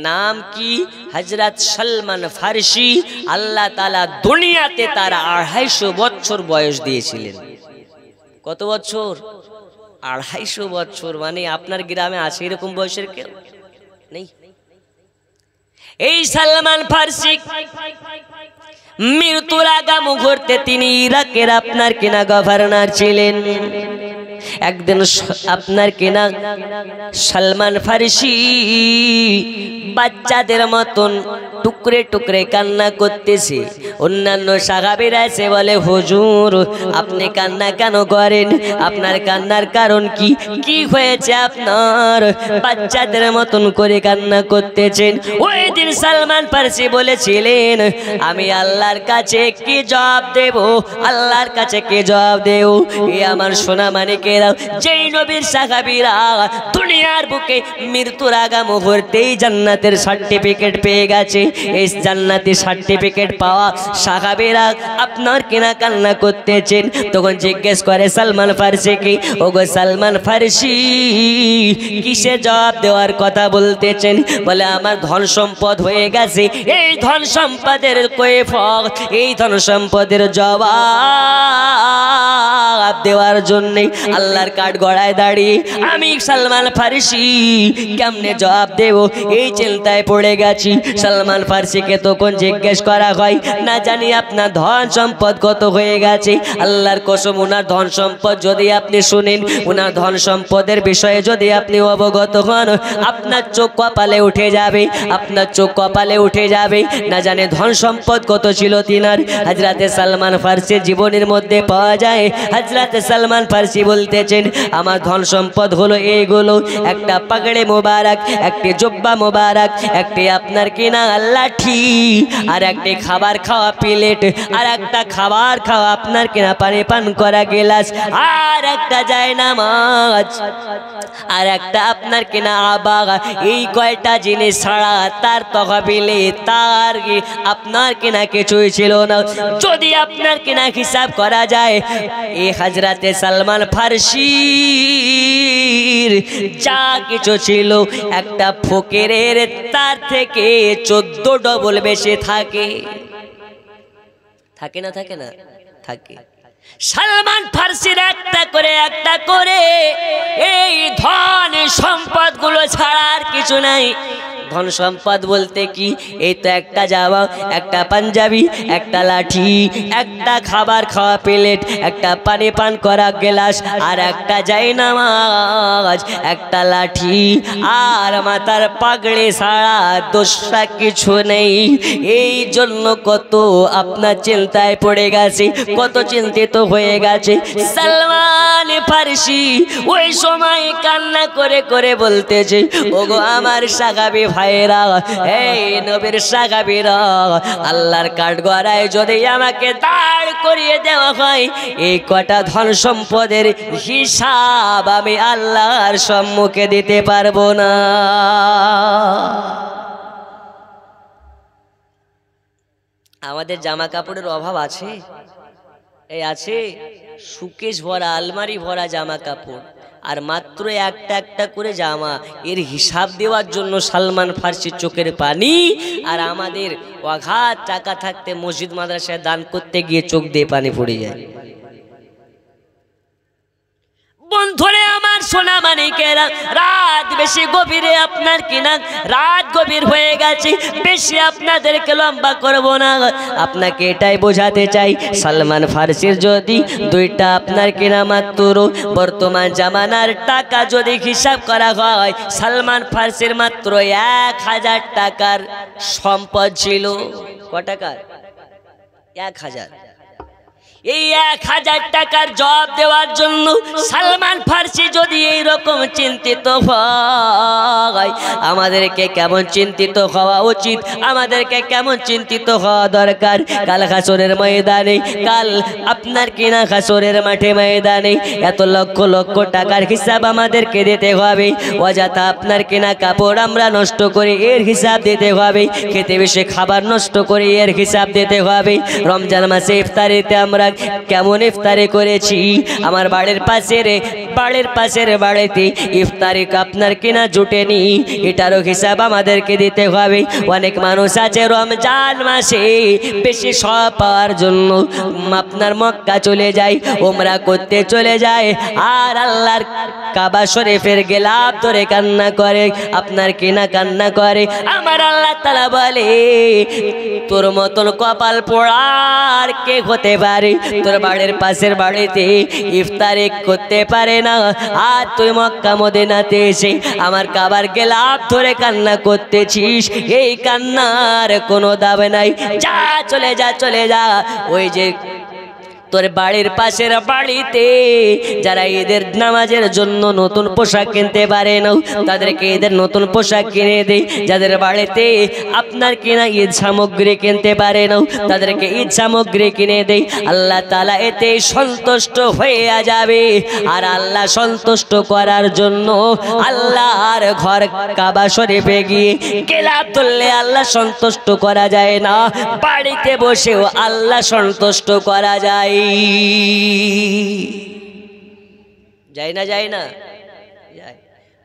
Speaker 1: নাম কি? হযরত সালমান ফারসি। আল্লাহ তাআলা দুনিয়াতে তার 250 বছর বয়স দিয়েছিলেন। কত বছর? 250 বছর। মানে আপনার গ্রামে আছে এরকম বয়সের কেউ নেই? এই সালমান ফারসি মৃত্যুর আগা মুহূর্তে তিনি ইরাকের আপনার কিনা গভর্নর ছিলেন। একদিন আপনার কিনা সালমান ফারসি বাচ্চাদের মতন টুকরে টুকরে কান্না করতেছে। অন্যান্য সাহাবীরা এসে বলে, হুজুর আপনি কান্না কেন করেন? আপনার কান্নার কারণ কি? কি হয়েছে আপনার? বাচ্চাদের মতন করে কান্না করতেছেন। ওই দিন সালমান ফারসি বলেছিলেন, আমি আল্লাহর কাছে কি জবাব দেব? আল্লাহর কাছে কি জবাব দেব? এ আমার সোনা মানিকেরা, যেই নবীর সাহাবীরা দুনিয়ার বুকে মৃত্যুর আগা মুহূর্তেই জান্নাতের সার্টিফিকেট পেয়ে গেছে, এই জান্নাতের সার্টিফিকেট পাওয়া সাহাবীরা আপনার কিনা কান্না করতেছেন। তখন জিজ্ঞেস করে সালমান ফারসিকে, ওগো সালমান ফারসি কিসে জবাব দেওয়ার কথা বলতেছেন? বলে, আমার ধন সম্পদ হয়ে গেছে, এই ধন সম্পদের কৈফিয়ত, এই ধন সম্পদের জবাব দেওয়ার জন্য আল্লাহর কাঠগড়ায় দাঁড়িয়ে আমি সালমান ফারসি কেমনে জবাব দেব, এই চিন্তায় পড়ে গেছি। সালমান ফারসিকে তখন জিজ্ঞেস করা হয়, না জানি আপনার ধন সম্পদ কত হয়ে গেছে? আল্লাহর কসম, ওনার ধন সম্পদ যদি আপনি শুনেন, ওনার ধন সম্পদের বিষয়ে যদি আপনি অবগত হন, আপনার চোখ কপালে উঠে যাবে, আপনার চোখ কপালে উঠে যাবে। না জানে ধন সম্পদ কত ছিল তিনার। হযরতে সালমান ফারসির জীবনের মধ্যে পাওয়া যায়, হযরতে সালমান ফারসি বলতেছেন, আমার ধন সম্পদ হলো এইগুলো, একটা পাগড়ে মোবারক, একটি জুব্বা মোবারক, একটি আপনার কিনা লাঠি, আর একটি খাবার খাওয়া প্লেট, আর একটা খাবার খাওয়া আপনার কিনা পানি পান করা গ্লাস, আর একটা জায়নামাজ, আর একটা আপনার কিনা আবাগা। এই কয়টা জিনিস ছাড়া তার তহবিলে তার আপনার কিনা কিছুই ছিল না। যদি আপনার কিনা হিসাব করা যায়, এই হযরতে সালমান ফারসির যা কিছু ছিল একটা ফকিরের তার থেকে 14 ডবল বেশি থাকে। থাকে না? থাকে না? থাকে। সালমান ফারসির একটা করে এই ধন সম্পদ গুলো ছাড়া আর কিছু নাই। ধন সম্পদ বলতে কি? এই তো একটা জামা, একটা পাঞ্জাবি, একটা লাঠি, একটা খাবার খাওয়া প্লেট, একটা পানি পান করা গ্লাস, আর একটা জায়নামাজ, একটা লাঠি, আর মাথার পাগড়ি ছাড়া দোসরা কিছু নেই। এই জন্য কত আপনার চিন্তায় পড়ে গেছে, কত চিন্তিত হয়ে গেছে। সালমান ফারসি ওই সময় কান্না করে করে বলতেছে, ওগো আমার সাহাবী ভাইরা, এই নবীর সাহাবীরা, আল্লাহর কাঠগড়ায় যদি আমাকে দাঁড় করিয়ে দেওয়া হয়, এই কটা ধন সম্পদের হিসাব আমি আল্লাহর সম্মুখে দিতে পারবো না। আমাদের জামা কাপড়ের অভাব আছে? এই আছে, সুকেশ ভরা, আলমারি ভরা জামা কাপড়, আর মাত্র একটা একটা করে জামা। এর হিসাব দেওয়ার জন্য সালমান ফার্সির চোখের পানি, আর আমাদের অগাধ টাকা থাকতে মসজিদ মাদ্রাসায় দান করতে গিয়ে চোখ দিয়ে পানি পড়ে যায়। বন্ধুরে আমার সোনা মানিকেরা, রাত বেশি গভীরে আপনার কিনা, রাত গভীর হয়ে গেছে, বেশি আপনাদেরকে লম্বা করব না। আপনাকে এটাই বোঝাতে চাই, সালমান ফার্সির যদি দুইটা আপনার কিনা মাত্র বর্তমান জামানার টাকা যদি হিসাব করা হয়, সালমান ফার্সির মাত্র 1000 টাকার সম্পদ ছিল। ক টাকার? 1000। এই 1000 টাকার জবাব দেওয়ার জন্য সালমান ফার্সি যদি এইরকম চিন্তিত হয়, আমাদেরকে কেমন চিন্তিত হওয়া উচিত, আমাদেরকে কেমন চিন্তিত হওয়া দরকার। কাল হাসরের ময়দানে, কাল আপনার কিনা হাসরের মাঠে ময়দানে এত লক্ষ লক্ষ টাকার হিসাব আমাদেরকে দিতে হবে। অযথা আপনার কিনা কাপড় আমরা নষ্ট করে এর হিসাব দিতে হবে, খেতে বেশি খাবার নষ্ট করে এর হিসাব দিতে হবে। রমজান মাসে ইফতারিতে আমরা কেমন ইফতারি করেছি, আমার বাড়ির পাশের বাড়িতে ইফতারি আপনার কিনা জুটেনি, এটারও হিসাব আমাদেরকে দিতে হবে। অনেক মানুষ আছে রমজান মাসে বেশি সওয়াব পাওয়ার জন্য আপনার মক্কা চলে যায়, ওমরা করতে চলে যায়, আর আল্লাহর কাবা শরীফের গেলাপ ধরে কান্না করে, আপনার কিনা কান্না করে। আমার আল্লাহ তাআলা বলে, তোর মতন কপাল পোড়ার কে হতে পারে? তোর বাড়ির পাশের বাড়িতে ইফতারি করতে পারে না, আর তুই মক্কা মদিনাতে এসে আমার কাবার গেলাপ ধরে কান্না করতেছিস, এই কান্নার কোনো দাম নাই। যা, চলে যা, চলে যা। ওই যে তোর বাড়ির পাশের বাড়িতে যারা ঈদের নামাজের জন্য নতুন পোশাক কিনতে পারে না, তাদেরকে ঈদের নতুন পোশাক কিনে দেয়। যাদের বাড়িতে আপনার কিনা ঈদ সামগ্রী কিনতে পারে না, তাদেরকে ঈদ সামগ্রী কিনে দেয়। আল্লাহ তাআলা এতে সন্তুষ্ট হয়ে যাবে। আর আল্লাহ সন্তুষ্ট করার জন্য আল্লাহর ঘর কাবা শরীফে গিয়ে গেলাপ তুললে আল্লাহ সন্তুষ্ট করা যায় না, বাড়িতে বসেও আল্লাহ সন্তুষ্ট করা যায়। যায় না? যায় না? যায়।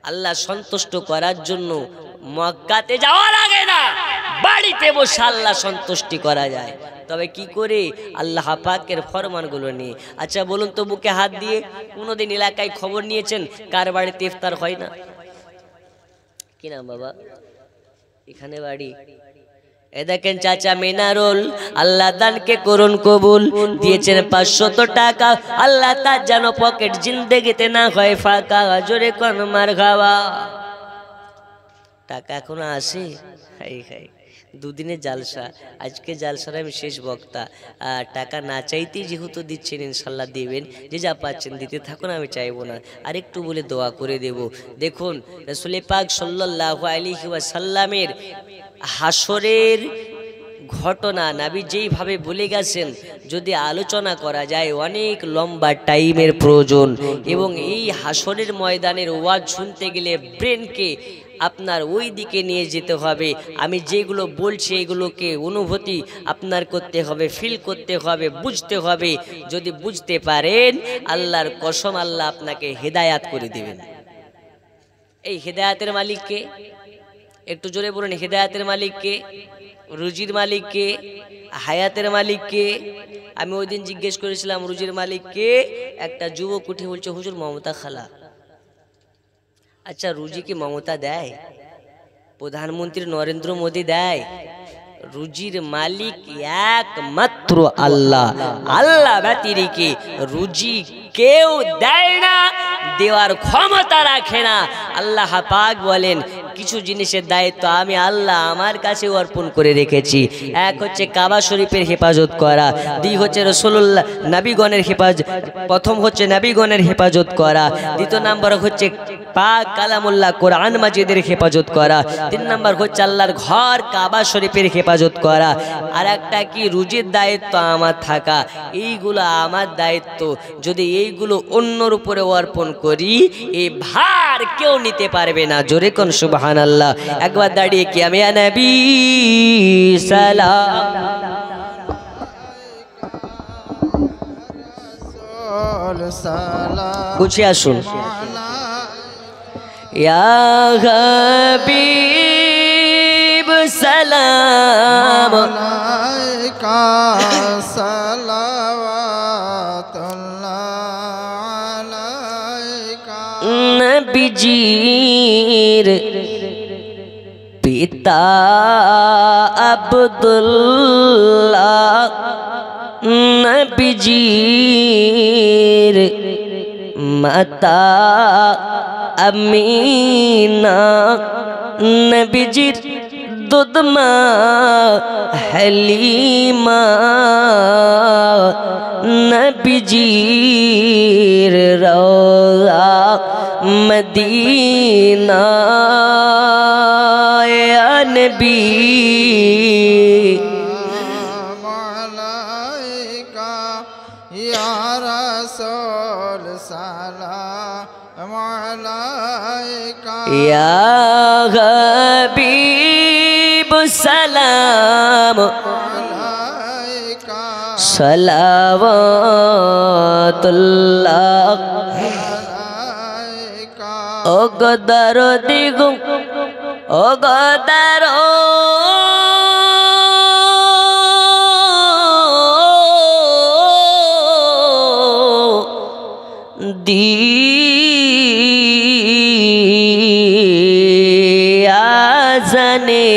Speaker 1: আল্লাহ সন্তুষ্ট করার জন্য মক্কাতে যাওয়া লাগে না, বাড়িতে বসে আল্লাহ সন্তুষ্টি করা যায়। তবে কি করে? আল্লাহ পাকের ফরমানগুলো নিয়ে। আচ্ছা বলুন তো, বুকে হাত দিয়ে কোনোদিন এলাকায় খবর নিয়েছেন কার বাড়িতে ইফতার হয় না? কি নাম বাবা? এখানে বাড়ি। এ দেখেন চাচা মিনারুল, আল্লাহ দানকে করুন কবুল, দিয়েছেন 500 টাকা। আল্লাহ তার যেন পকেট জিন্দেগিতে না হয় ফাঁকা। জোরে কোন মার খাওয়া। টাকা এখনো আসে? খাই দুদিনের জালসা, আজকে জালসার আমি শেষ বক্তা। টাকা না চাইতেই যেহেতু দিচ্ছেন, ইনশাল্লাহ দিবেন। যে যা পাচ্ছেন দিতে থাকুন, আমি চাইবো না। আরেকটু বলে দোয়া করে দেব। দেখুন রাসূল পাক সাল্লাল্লাহু আলাইহি ওয়াসাল্লামের হাসরের ঘটনা নবী যেইভাবে বলে গেছেন, যদি আলোচনা করা যায় অনেক লম্বা টাইমের প্রয়োজন। এবং এই হাসরের ময়দানের ওয়াজ শুনতে গেলে ব্রেনকে আপনার ওই দিকে নিয়ে যেতে হবে। আমি যেগুলো বলছি এগুলোকে অনুভূতি আপনার করতে হবে, ফিল করতে হবে, বুঝতে হবে। যদি বুঝতে পারেন, আল্লাহর কসম আল্লাহ আপনাকে হেদায়াত করে দেবেন। এই হেদায়াতের মালিক কে? একটু জোরে বলুন, হেদায়াতের মালিক কে? রুজির মালিক কে? হায়াতের মালিক কে? আমি ওই দিন জিজ্ঞেস করেছিলাম রুজির মালিক কে? একটা যুবক উঠে বলছে, হুজুর মমতা খালা। আচ্ছা, রুজি কি মমতা দেয়? প্রধানমন্ত্রী নরেন্দ্র মোদী দেয়? রুজির মালিক একমাত্র আল্লাহ। আল্লাহ ব্যতিরেকে রুজি কেউ দেয় না, দেওয়ার ক্ষমতা রাখে না। আল্লাহ পাক বলেন, কিছু জিনিসের দায়িত্ব আমি আল্লাহ আমার কাছে অর্পণ করে রেখেছি। এক হচ্ছে কাবা শরীফের হেফাজত করা, দুই হচ্ছে রাসূলুল্লাহ নবীগণের হেফাজত, প্রথম হচ্ছে নবীগণের হেফাজত করা, দ্বিতীয় নাম্বার হচ্ছে পাক কালামুল্লাহ কোরআন মাজিদের হেফাজত করা, তিন নাম্বার হচ্ছে আল্লাহর ঘর কাবা শরীফের হেফাজত করা। আর একটা কি? রুজির দায়িত্ব আমার থাকা। এইগুলো আমার দায়িত্ব। যদি এইগুলো অন্যর উপরে অর্পণ করি, এই ভার কেউ নিতে পারবে না। জোরে কোন সুবহানাল্লাহ। একবার দাঁড়িয়ে কি আমি ইয়া নবী সালাম গুছিয়ে আসুন। ইয়া হাবিব সালাম
Speaker 2: আলাইকা সালাওয়াতুল্লাহ আলাইকা।
Speaker 1: নবীজির পিতা আব্দুল্লাহ, নবীজির মাতা আমিনা, নবীজির দুধমা হালিমা, নবীজির রওজা মদিনা। ইয়া নবী
Speaker 2: আলাইকা ইয়া রাসূল সালাম আলাইকা।
Speaker 1: ইয়া হাবিব সালাম
Speaker 2: আলাইকা
Speaker 1: সালাওয়াতুল্লাহ
Speaker 2: আলাইকা।
Speaker 1: ও গদর দিগু ও গদর দিয়াজনে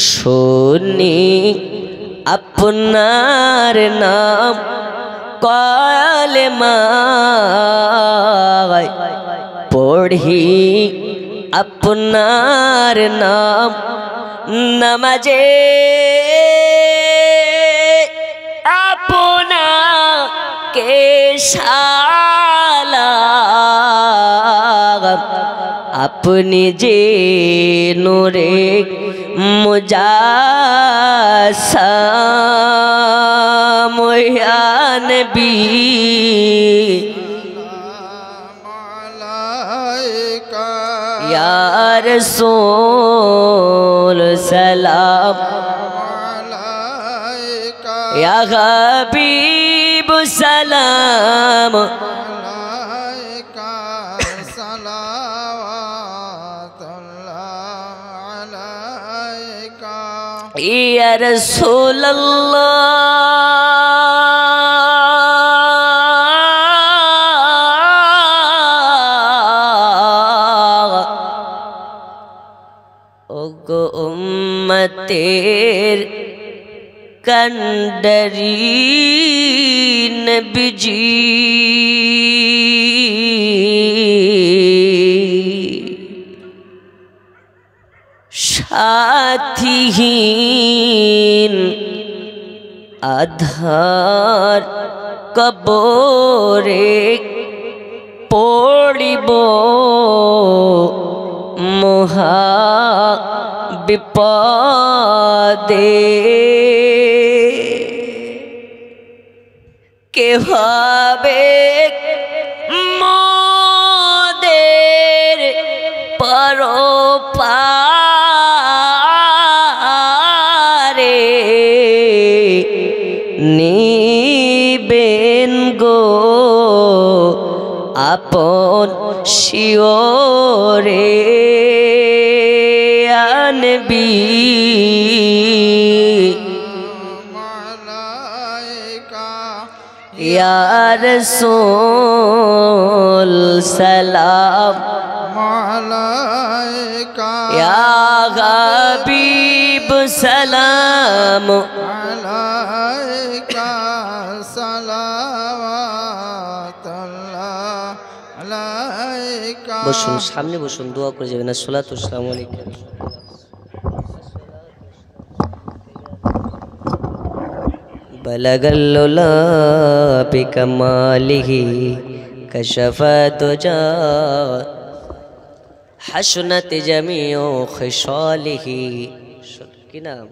Speaker 1: শুনি আপনার নাম কলেমা পড়ি আপনার নাম নামাজে আপনাকে সালাম। আপনি যে নূরে মুজাসসাম ইয়া নবী
Speaker 2: আলাইকা
Speaker 1: ইয়া রাসূল সালাম
Speaker 2: আলাইকা
Speaker 1: ইয়া হাবিব সালাম।
Speaker 2: আলাইকা সালাওয়াতুল্লাহ আলাইকা।
Speaker 1: ইয়া রাসূলুল্লাহ ওগো উম্মতের কন্ডরি নবীজি সাথীহীন আধার কবরে পড়িব মহা বিপদে। কে হবে মোদের পরপারে নিবেন গো আপন শিওরে নবী
Speaker 2: আলাইকা
Speaker 1: ইয়া রাসূল সালাম
Speaker 2: আলাইকা
Speaker 1: ইয়া হাবিব সালাম।
Speaker 2: আলাইকা সালাওয়াতুল্লাহ আলাইকা।
Speaker 1: বসুন, সামনে বসুন, দোয়া করে যাবেন। আসসালাতু আসসালামু আলাইকুম। বলগল উলা বিকমালিহি কশফা দুজা হাসনাত জামিউ খিসালিহি। কি নাম?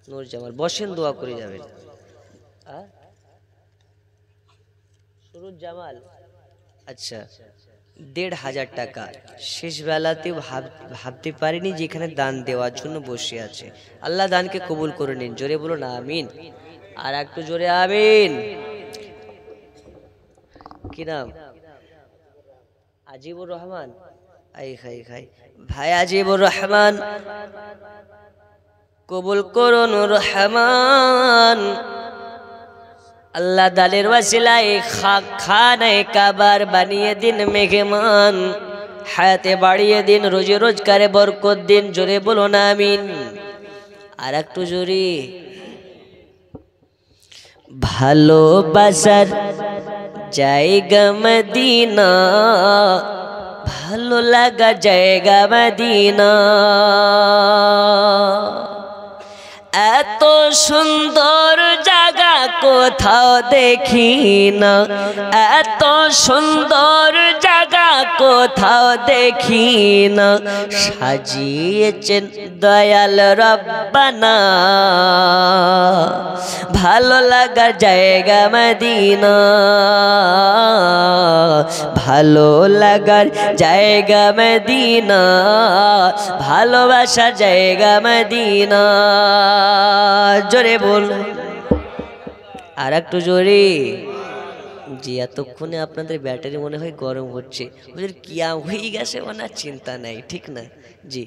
Speaker 1: নূর জামাল। বসেন, দোয়া করে যাবেন। সুরুজ জামাল। আচ্ছা, ১৫০০ টাকা। শেষ বেলাতেও ভাবতে পারিনি যে এখানে দান দেওয়ার জন্য বসে আছে। আল্লাহ দানকে কবুল করে নিন। জোরে বলুন আমিন। আর একটু জোরে আমিন। কি নাম? আজিবুর রহমান। ভাই আজিবুর রহমান, কবুল করুন রহমান। আল্লাহ দালের ওয়াসিলায় খানায়ে কাবার বানিয়ে দিন মেহমান, হায়াতে বাড়িয়ে দিন, রোজি রোজগারে বরকত দিন। জোরে বলুন আমিন। আর একটু জোরে। ভালোবাসার জায়গা মদিনা, ভালো লাগা জায়গা মদিনা। এত সুন্দর জায়গা কোথাও দেখি না, এত সুন্দর জায়গা কোথাও দেখি না। সাজিয়েছেন দয়াল রব্বানা, ভালো লাগার জায়গা মদিনা, ভালো লাগার জায়গা মদিনা, ভালোবাসার জায়গা মদিনা। জোরে বল। আর একটু জোরে। জি, এতক্ষণে আপনাদের ব্যাটারি মনে হয় গরম হচ্ছে, ওদের কিয়া হয়ে গেছে মানে চিন্তা নাই, ঠিক না? জি,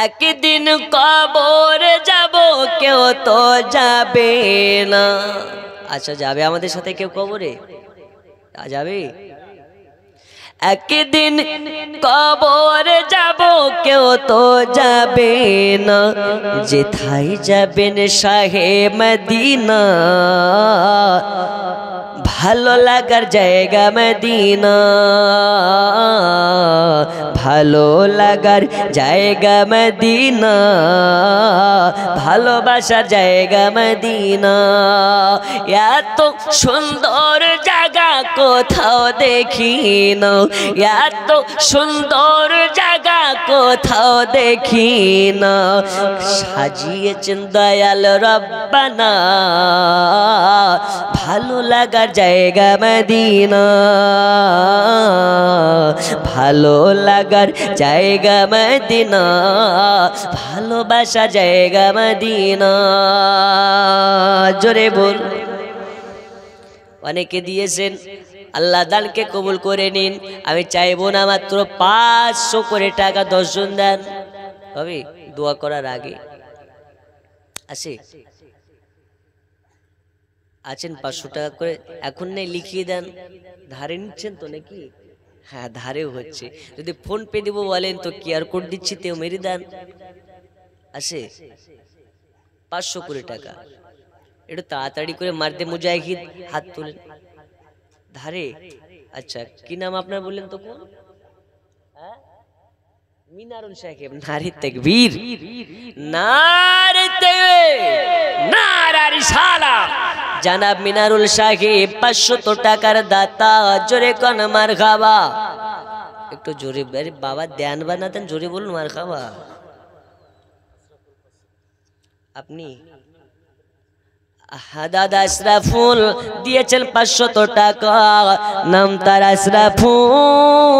Speaker 1: একদিন কবর যাব, কেউ তো যাবে না। আচ্ছা, যাবে আমাদের সাথে কেউ কবরে? যাবে। একদিন কবর যাব, কেউ তো যাবে না। যেথায় যাবেন শাহে মদিনা, ভালো লাগার জায়গা মদিনা, ভালো লাগার জায়গা মদিনা, ভালোবাসার জায়গা মদিনা। এত সুন্দর জায়গা কোথাও দেখি না, এত সুন্দর জায়গা কোথাও দেখি না। সাজিয়েছেন দয়াল রব্বানা, ভালো লাগার জায়গা মদিনা, ভালো লাগার জায়গা মদিনা, ভালোবাসা জায়গা মদিনা। জোরে বল। অনেকে দিয়েছেন, আল্লাহ দানকে কবুল করে নিন। আমি চাইবো না মাত্র 500 করে টাকা 10 জন দেন, হবে দোয়া করার আগে। আছেন 500 টাকা করে এখন নেই, লিখিয়ে দেন। ধারে নিচ্ছেন তো নাকি? হ্যাঁ, ধারেও হচ্ছে। যদি ফোন পে দিব বলেন তো কিউআর কোড দিচ্ছি, তেও মেরে দেন। 500 করে টাকা, একটু তাড়াতাড়ি করে মারতে মুজাহিদ হাত তোলেন ধারে। আচ্ছা, কি নাম আপনার বললেন তো? কোন? মিনারুল সাহেব। নারে তাকবীর, নারে তাকবীর, নারে রিসালাত। জনাব মিনারুল সাহেব 500 টাকার দাতা। জোরে কোন মারহাবা। একটু জোরে। আরে বাবা, দেন বা না দেন জোরে বলুন মারহাবা। আপনি দাদা আশরাফুল দিয়েছেন 500 টাকা, নাম তার আশরাফুল।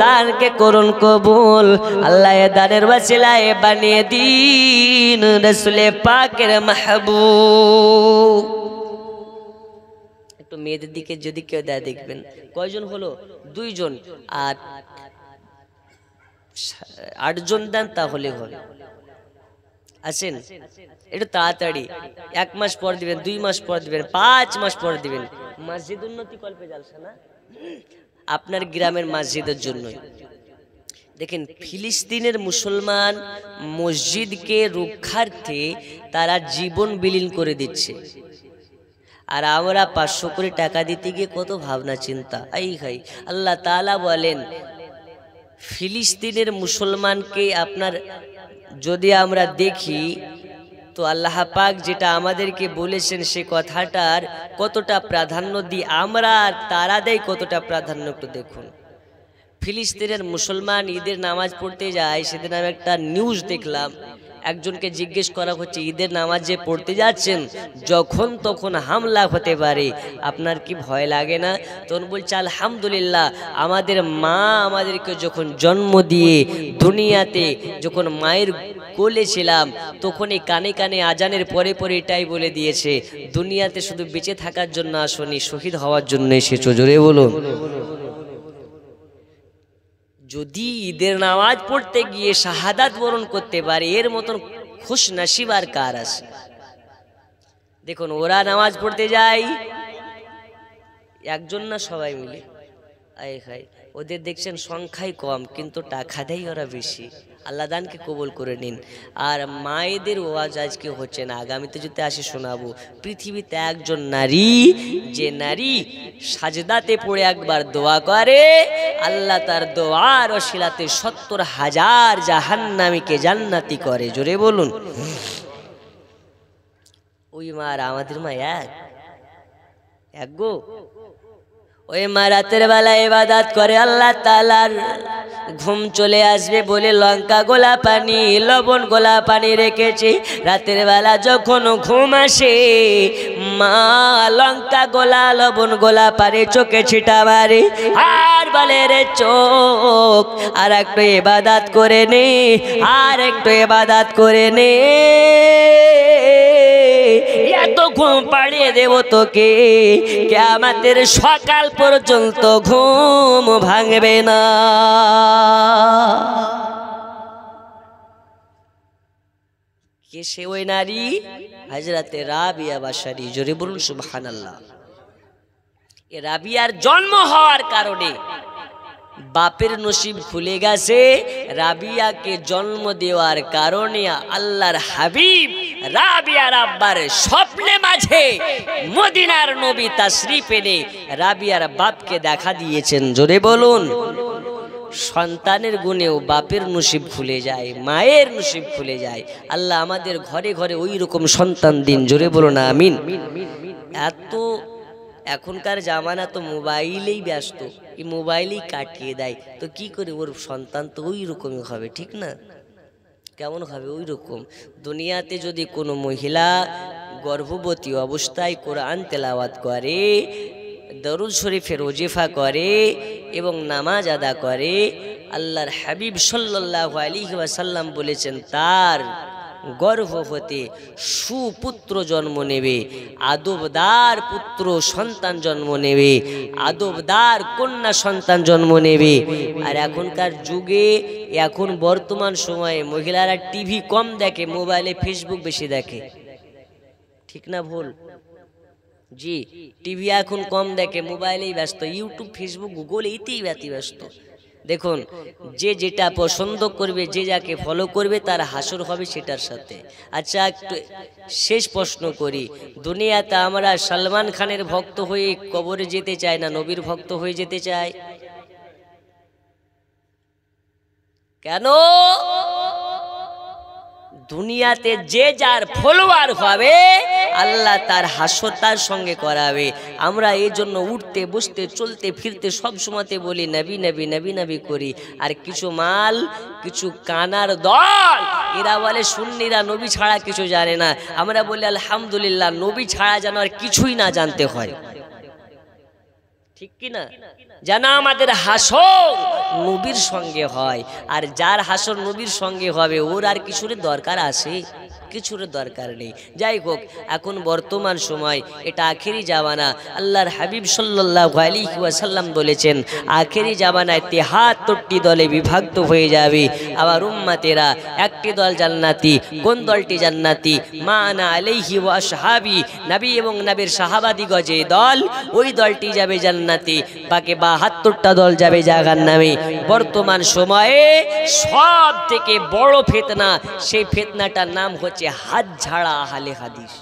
Speaker 1: দানকে করুন কবুল, আল্লাহ দানের ওয়াসিলায় বানিয়ে দিন রাসূলে পাকের মাহবুব। একটু মেয়েদের দিকে যদি কেউ দেয় দেখবেন। কয়জন হলো? 2 জন। আর 8 জন দেন তাহলে হল। আছেন? একটু তাড়াতাড়ি। 1 মাস পর দিবেন, 2 মাস পর দিবেন, 5 মাস পর দিবেন। মসজিদ উন্নতি কল্পে জালসা না, আপনার গ্রামের মসজিদের জন্য। দেখেন, ফিলিস্তিনের মুসলমান মসজিদকে রক্ষার্থে তারা জীবন বিলীন করে দিচ্ছে, আর আমরা 500 করে টাকা দিতে গিয়ে কত ভাবনা চিন্তা। আল্লাহ তাআলা বলেন, ফিলিস্তিনের মুসলমানকে আপনার যদি আমরা দেখি তো আল্লাহ পাক যেটা আমাদেরকে বলেছেন সে কথাটার কতটা প্রাধান্য দিই আমরা, আর তারা দেয় কতটা প্রাধান্য। একটু দেখুন, ফিলিস্তিনের মুসলমান ঈদের নামাজ পড়তে যায়। সেদিন আমি একটা নিউজ দেখলাম, একজনকে জিজ্ঞেস করা হচ্ছে, ঈদের নামাজ যে পড়তে যাচ্ছেন যখন তখন হামলা হতে পারে, আপনার কি ভয় লাগে না? তখন বলছে, আলহামদুলিল্লাহ, আমাদের মা আমাদেরকে যখন জন্ম দিয়ে দুনিয়াতে যখন মায়ের কোলে ছিলাম তখনই কানে কানে আজানের পরে পরে এটাই বলে দিয়েছে, দুনিয়াতে শুধু বেঁচে থাকার জন্য আসনি, শহীদ হওয়ার জন্য এসেছো। জোরে বলুন। যদি ঈদের নামাজ পড়তে গিয়ে শাহাদাত বরণ করতে পারে, এর মতন খুশ নসিব আর কার আছে? দেখুন, ওরা নামাজ পড়তে যায় একজন না, সবাই মিলে আয় খায়। ওদের দেখছেন সংখ্যাই কম, কিন্তু টাকা দেয় ওরা বেশি। আল্লাহ দানকে কবুল করে নিন। আর মায়েদের ওয়াজ আজকে হচ্ছে না, আগামীতে যদি আসে শোনাবো। পৃথিবীতে একজন নারী, যে নারী সাজদাতে পড়ে একবার দোয়া করে, আল্লাহ তার দোয়ার ওসিলাতে ৭০,০০০ জাহান্নামীকে জান্নাতি করে। জোরে বলুন। ওই মা আর আমাদের মা এক গো। ওই মা রাতের বেলা ইবাদত করে, আল্লাহ তাআলার ঘুম চলে আসবে বলে লঙ্কা গোলা পানি, লবণ গোলা পানি রেখেছে। রাতের বেলা যখন ঘুম আসে, মা লঙ্কা গোলা লবণ গোলা পানি চোখে ছিটা মারে, আর বলে রে চোখ আর একটু ইবাদত করে নে, আর একটু ইবাদত করে নে, এত ঘুম পাড়িয়ে দেব তোকে, কিয়ামতের সকাল পর্যন্ত ঘুম ভাঙবে না। কে সে ওই নারী? হযরতে রাবিয়া বাশারী। জোরে বলুন সুবহানাল্লাহ। এ রাবিয়ার জন্ম হওয়ার কারণে বাপের নসিব খুলে গেছে। রাবিয়াকে জন্ম দেওয়ার কারণে আল্লাহর হাবিব রাবিয়ার আব্বার স্বপ্নে মাঝে মদিনার নবী তাশরীফ এনে রাবিয়ার বাপকে দেখা দিয়েছেন। জোরে বলুন। সন্তানের গুণেও বাপের নসিব খুলে যায়, মায়ের নসিব খুলে যায়। আল্লাহ আমাদের ঘরে ঘরে ওই রকম সন্তান দিন। জোরে বলুন আমিন। এত এখনকার জামানা তো মোবাইলেই ব্যস্ত, এই মোবাইলেই কাটিয়ে দেয়। তো কি করে ওর সন্তান তো ওই রকমই হবে, ঠিক না? কেমন হবে? ওই রকম। দুনিয়াতে যদি কোনো মহিলা গর্ভবতী অবস্থায় কোরআন তেলাওয়াত করে, দরুদ শরীফের ওজিফা করে এবং নামাজ আদা করে, আল্লাহর হাবিব সাল্লাল্লাহু আলাইহি ওয়াসাল্লাম বলেছেন তার গর্ভ হতে সুপুত্র জন্ম নেবে, আদবদার পুত্র সন্তান জন্ম নেবে, আদবদার কন্যা সন্তান জন্ম নেবে। আর এখনকার যুগে, এখন বর্তমান সময়ে মহিলারা টিভি কম দেখে, মোবাইলে ফেসবুক বেশি দেখে, ঠিক না ভুল? জি, টিভি এখন কম দেখে, মোবাইলেই ব্যস্ত, ইউটিউব ফেসবুক গুগল এইতেই ব্যস্ত। দেখুন, যে যেটা পছন্দ করবে, যে যাকে ফলো করবে, তার হাসর হবে সেটার সাথে। আচ্ছা, একটু শেষ প্রশ্ন করি। দুনিয়াতে আমরা সলমান খানের ভক্ত হয়ে কবরে যেতে চাই না নবীর ভক্ত হয়ে যেতে চাই? কেন? দুনিয়াতে যে যার ফলোয়ার হবে, আল্লাহ তার হাসর তার সঙ্গে করাবে। আমরা এই জন্য উঠতে বসতে চলতে ফিরতে সব সময়তে বলি নবী নবী নবী নবী করি। আর কিছু মাল, কিছু কানার দল, এরা বলে সুন্নিরা নবী ছাড়া কিছু জানে না। আমরা বলি আলহামদুলিল্লাহ, নবী ছাড়া যেন আর কিছুই না জানতে হয়, ঠিক কি না? যেন আমাদের হাসর নবীর সঙ্গে হয়। আর যার হাসর নবীর সঙ্গে হবে, ওর আর কিছুর দরকার আছে? কিছুর দরকার নেই। যাই হোক, এখন বর্তমান সময়, এটা আখেরি জামানা। আল্লাহর হাবিব সাল্লাল্লাহু আলাইহি ওয়াসাল্লাম বলেছেন, আখেরি জামানায় ৭৩টি দলে বিভক্ত হয়ে যাবে। আবার উম্মতেরা একটি দল জান্নাতি। কোন দলটি জান্নাতি? মা আনা আলাইহি ওয়া আসহাবি, নবী এবং নবীর সাহাবাদিগণ যে দল, ওই দলটি যাবে জান্নাতি। বাকি ৭২টা দল যাবে জাহান্নামে। বর্তমান সময়ে সব থেকে বড় ফিতনা, সেই ফিতনাটার নাম হচ্ছে হাত ঝাড়া আহলে হাদিস।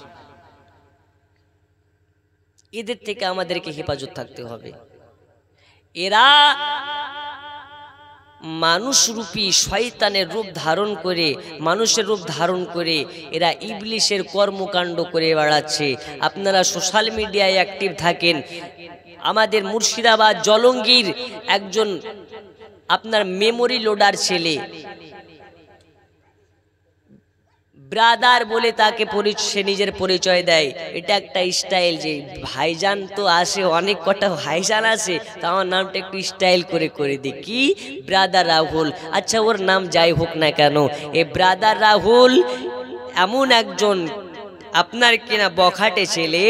Speaker 1: এদের থেকে আমাদেরকে হেফাজত থাকতে হবে। এরা মানুষরূপী শয়তানের রূপ ধারণ করে, মানুষের রূপ ধারণ করে এরা ইবলিশের কর্মকাণ্ড করে বেড়াচ্ছে। আপনারা সোশ্যাল মিডিয়ায় অ্যাক্টিভ থাকেন। আমাদের মুর্শিদাবাদ জলঙ্গির একজন আপনার মেমোরি লোডার ছেলে ব্রাদার বলে তাকে সে নিজের পরিচয় দেয়। এটা একটা স্টাইল, যে ভাইজান তো আসে, অনেক কটা ভাইজান আসে, তো আমার নামটা একটু স্টাইল করে করে দিই, কি ব্রাদার রাহুল। আচ্ছা ওর নাম যাই হোক না কেন, এ ব্রাদার রাহুল এমন একজন আপনার কিনা বখাটে ছেলে,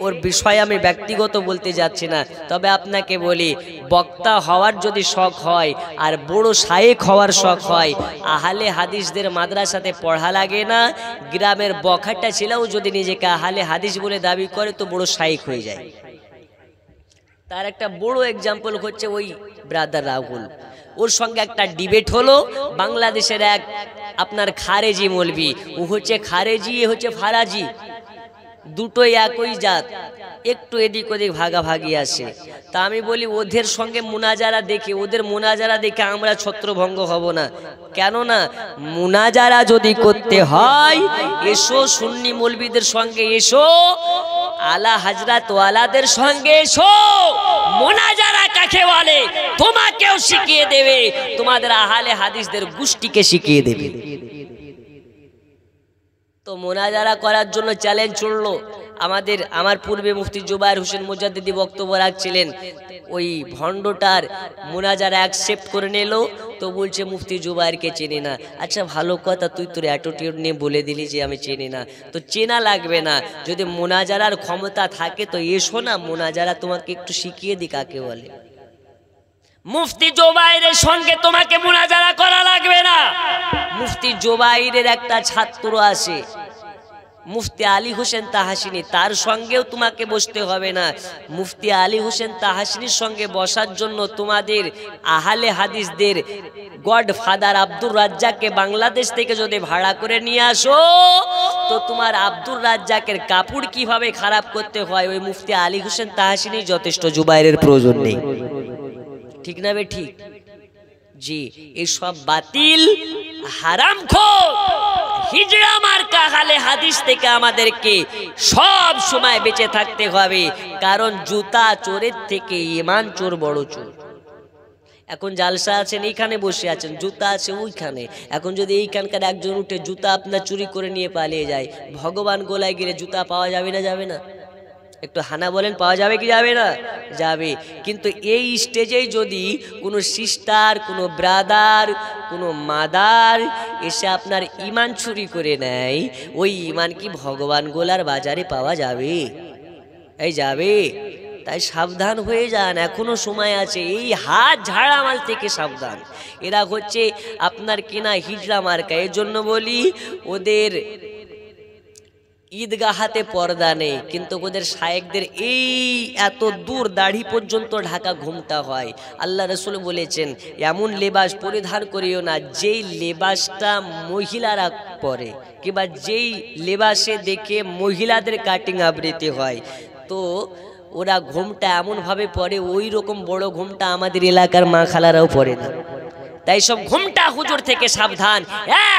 Speaker 1: ওর বিষয়ে আমি ব্যক্তিগত বলতে যাচ্ছি না, তবে আপনাকে বলি, বক্তা হওয়ার যদি শখ হয় আর বড় শায়েখ হওয়ার শখ হয়, আহলে হাদিসদের মাদ্রাসাতে পড়া লাগে না। গ্রামের বখাটে ছেলেও যদি নিজেকে আহলে হাদিস বলে দাবি করে তো বড় শায়েখ হয়ে যায়। তার একটা বড় এক্সাম্পল হচ্ছে ওই ব্রাদার রাহুল। ওর সঙ্গে একটা ডিবেট হলো, বাংলাদেশের এক আপনার খারেজি মৌলবি, ও হচ্ছে খারেজি, এ হচ্ছে ফারাজি, দুটোই একই জাত, একটু এদিক ওদিক ভাগাভাগি আসে। তা আমি বলি ওদের সঙ্গে মুনাজারা দেখে, ওদের মুনাজারা দেখে আমরা ছত্রভঙ্গ হব না, কেননা মুনাজারা যদি করতে হয় এসো সুন্নি মৌলবিদের সঙ্গে, এসো আলা হাজরাত ওয়ালাদের সঙ্গে এসো। মুনাজারা কাকে বলে তোমাকেও শিখিয়ে দেবে, তোমাদের আহলে হাদিসদের গোষ্ঠীকে শিখিয়ে দেবে। তো মোনাজারা করার জন্য চ্যালেঞ্জ ছুড়লো আমার পূর্বে মুফতি জুবায়ের হোসেন মুজাদ্দিদি বক্তব্য রাখছিলেন, ওই ভণ্ডটার মোনাজারা অ্যাকসেপ্ট করে নিল, তো বলছে মুফতি জুবায়েরকে চেনে না। আচ্ছা ভালো কথা, তুই তোর অ্যাটিটিউড নিয়ে বলে দিলি যে আমি চিনি না, তো চেনা লাগবে না, যদি মোনাজারার ক্ষমতা থাকে তো এসো না, মোনাজারা তোমাকে একটু শিখিয়ে দি কাকে বলে। মুফতি জুবায়েরের সঙ্গে তোমাকে মুনাজারা করা লাগবে না। মুফতি জুবায়েরের একটা ছাত্র আছে মুফতি আলী হোসেন তাহাসিনী, তার সঙ্গেও তোমাকে বসতে হবে না। মুফতি আলী হোসেন তাহাসিনীর সঙ্গে বসার জন্য তোমাদের আহলে হাদিসদের গডফাদার আব্দুর রাজ্জাককে বাংলাদেশ থেকে যদি ভাড়া করে নিয়ে আসো, তো তোমার আব্দুর রাজ্জাকের কাপড় কিভাবে খারাপ করতে হয় ওই মুফতি আলী হোসেন তাহাসিনী যথেষ্ট, জুবায়েরের প্রয়োজন নেই। ঠিক না বে ঠিক? জি, এই সব বাতিল হারামখোর হিজড়া মার্কা আহলে হাদিস থেকে আমাদেরকে সব সময় বেঁচে থাকতে হবে, কারণ জুতা চোরের থেকে ঈমান চোর বড় চোর। এখন জালসা আছেন এইখানে বসে আছেন, জুতা আছে ওইখানে, এখন যদি এইখানকার একজন উঠে জুতা আপনার চুরি করে নিয়ে পালিয়ে যায়, ভগবান গোলায় গেলে জুতা পাওয়া যাবে না যাবে না? একটু হানা বলেন, পাওয়া যাবে কি যাবে না? যাবে। কিন্তু এই স্টেজেই যদি কোনো সিস্টার, কোনো ব্রাদার, কোনো মাদার এসে আপনার ঈমান চুরি করে নেয়, ওই ঈমান কি ভগবান গোলার বাজারে পাওয়া যাবে? এই যাবে? তাই সাবধান হয়ে যান, এখনো সময় আছে, এই হাত ঝাড়ামাল থেকে সাবধান। এরা হচ্ছে আপনার কিনা হিজড়া মার্কা। এর জন্য বলি ওদের ঈদগাহাতে পর্দা নেই, কিন্তু ওদের শায়েকদের এই এত দূর দাড়ি পর্যন্ত ঢাকা ঘুমটা হয়। আল্লাহ রসুল বলেছেন এমন লেবাস পরিধান করিও না যেই লেবাসটা মহিলারা পরে, কিংবা যেই লেবাসে দেখে মহিলাদের কাটিং আবৃত্তি হয়। তো ওরা ঘুমটা এমনভাবে পরে, ওই রকম বড় ঘুমটা আমাদের এলাকার মা খালারাও পরে না। তাই সব ঘুমটা হুজুর থেকে সাবধান।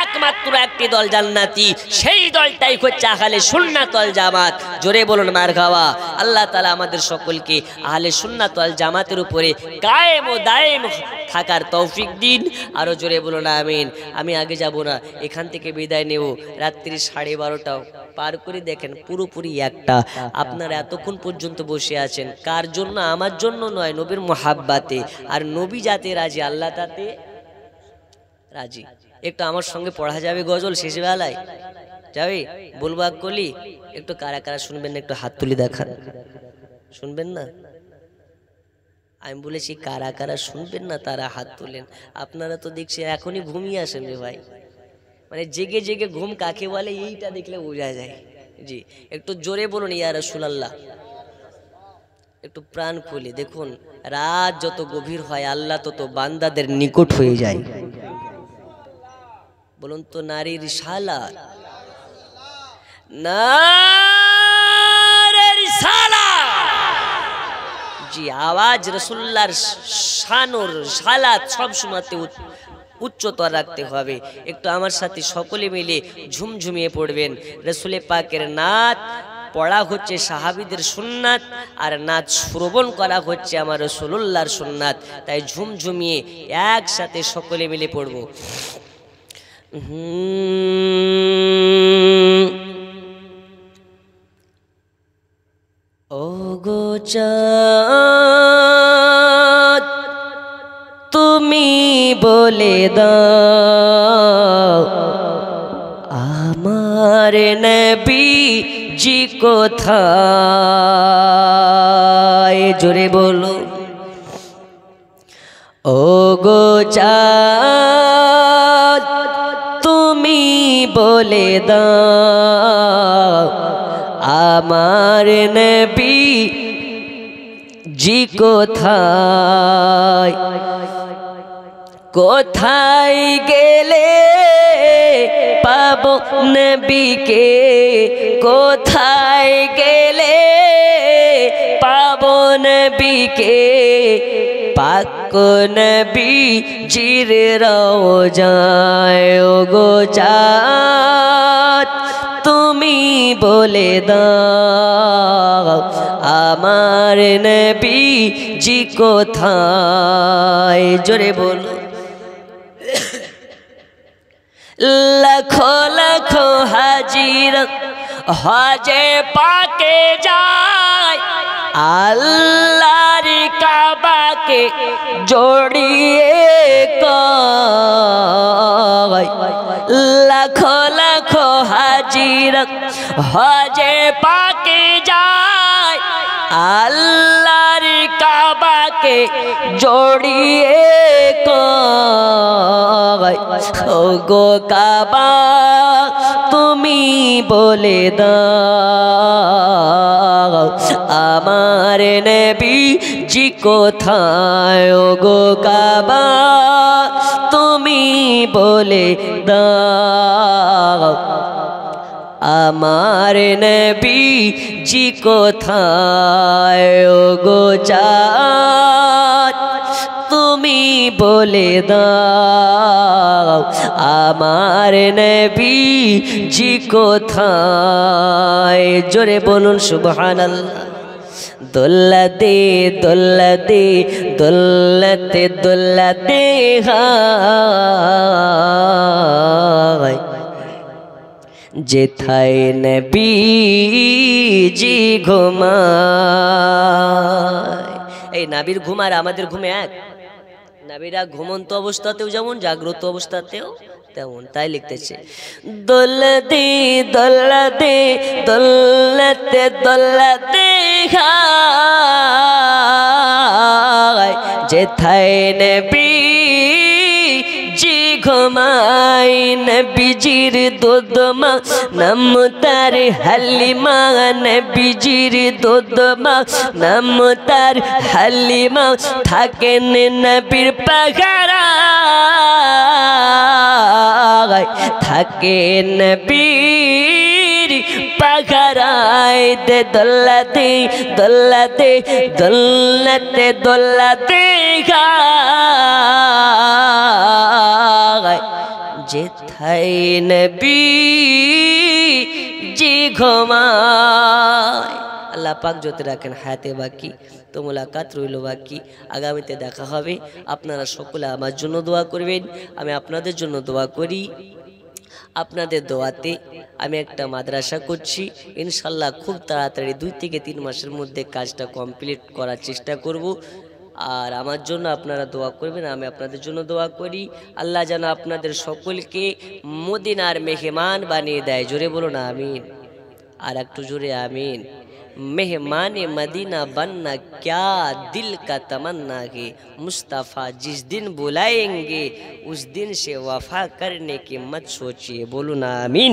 Speaker 1: একমাত্র একটি দল জান্নাতি, সেই দলটাই হচ্ছে আহলে সুন্নাত ওয়াল জামাত। জোরে বলুন মারহাবা। আল্লাহ তাআলা আমাদের সকলকে আহলে সুন্নাত ওয়াল জামাতের উপরে কায়েম ও দায়েম থাকার তৌফিক দিন। আরো জোরে বলুন আমিন। আমি আগে যাব না, এখান থেকে বিদায় নেব। রাত্রি 12:30 পার করে দেখেন পুরোপুরি একটা। আপনারা এতক্ষণ পর্যন্ত বসে আছেন কার জন্য? আমার জন্য নয়, নবীর মুহাব্বাতে। আর নবী যাতে রাজি, আল্লাহ তাতে রাজি। একটু আমার সঙ্গে পড়া যাবে গজল শেষ বেলায়? যাবে? বলবো কলি একটু কারা কারা শুনবেন না? একটু হাত তুলি দেখান। শুনবেন না? আমি বলেছি কারা কারা শুনবেন না তারা হাত তোলেন। আপনারা তো দেখছি এখনই ঘুমিয়ে আসেন রে ভাই, মানে জেগে জেগে ঘুম কাকে বলে এইটা দেখলে বোঝা যায়। জি, একটু জোরে বলুন ইয়া রাসূলুল্লাহ। একটু প্রাণ খুলে দেখুন, রাত যত গভীর হয় আল্লাহ তত বান্দাদের নিকট হয়ে যায়। বলুন তো নারীর রিসালাত, নারীর রিসালাত। জি, আওয়াজ রাসূলুল্লাহর শানুর সালাত সব সময়তে উচ্চতর রাখতে হবে। একটু আমার সাথে সকলে মিলে ঝুমঝুমিয়ে পড়বেন। রাসূল পাকের নাত পড়া হচ্ছে সাহাবীদের সুন্নাত, আর নাচ শ্রবণ করা হচ্ছে আমার রাসূলুল্লাহর সুন্নাত। তাই ঝুমঝুমিয়ে একসাথে সকলে মিলে পড়ব। ও গো চাঁদ তুমি বলে দাও আমার নবী জি কোথায়, জোরে বলো। ও গো চাঁদ তুমি বলে দাও আমার নবী জি কোথায়, কোথায় গেলে পাবো নবীকে, কোথায় গেলে পাবো নবীকে, পাক নবী জির রওজায়। ও গো চাঁদ তুমি বলে দাও আমার নবী জি কোথায়, জোরে বলো। লাখো লাখো হাজিরা হজে পাকে যায়, আল্লাহর কাবাকে জড়িয়ে কয়। লাখো লাখো হাজিরা হজে পাকে যায়, আল্লাহর কাবাকে জড়িয়ে কয়। ও গো কাবা তুমি বলে দাও আমার নবী জি কোথায়, ও গো কাবা তুমি বলে দাও আমার নবী জি কোথায়। ও গো চাঁদ তুমি বলে দাও আমার নবী জি কোথায়, জোরে বলুন সুবহানাল্লাহ। দোল্লাতে দোল্লাতে দোল্লাতে দোল্লাতে হায়, যেথায় নবী জি ঘুমায়। এই নাবির ঘুম আর আমাদের ঘুমে এক। নাবিরা ঘুমন্ত অবস্থাতেও যেমন জাগ্রত অবস্থাতেও তেমন, তাই লিখতেছে দোল্লাতে দোল্লাতে দোল্লাতে দোল্লাতে হায়, যেথায় নবী জি ঘুমায়। নবীজির দুধমা নাম তার হালিমা, নবীজির দুধমা নাম তার হালিমা, থাকেন নবীর পাগারায়, থাকেন নবীর পাগারায়। দে দোল্লাতে দোল্লাতে দোল্লাতে দোল্লাতে গায়, যেথায় নবী জি ঘুমায়। আল্লাহ পাক যত রাখেন হায়াতে বাকি, তো মোলাকাত রইল বাকি, আগামীতে দেখা হবে। আপনারা সকলে আমার জন্য দোয়া করবেন, আমি আপনাদের জন্য দোয়া করি। আপনাদের দোয়াতে আমি একটা মাদ্রাসা করছি, ইনশাল্লাহ খুব তাড়াতাড়ি 2 থেকে 3 মাসের মধ্যে কাজটা কমপ্লিট করার চেষ্টা করব। আর আমার জন্য আপনারা দোয়া করবেন, আমি আপনাদের জন্য দোয়া করি। আল্লাহ যেন আপনাদের সকলকে মদিনার মেহমান বানিয়ে দেয়, জোরে বলো না আমিন, আর একটু জোরে আমিন। मेहमान मदीना बनना क्या दिल का तमन्ना है, मुस्तफ़ा जिस दिन बुलाएंगे उस दिन से वफा करने की मत सोचिए, बोलो ना आमीन।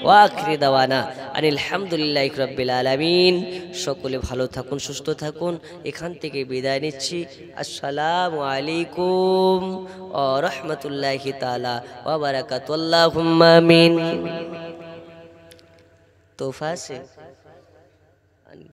Speaker 1: वाखिर दवाना अनिलহামদুলিল্লাহি রাব্বিল আলামিন। সকলে ভালো থাকুন, সুস্থ থাকুন। এখান থেকে বিদায় নিচ্ছি। আসসালামু আলাইকুম ওয়া রাহমাতুল্লাহি তাআলা ওয়া বারাকাতুহু। আল্লাহুম্মা আমিন। তোফা से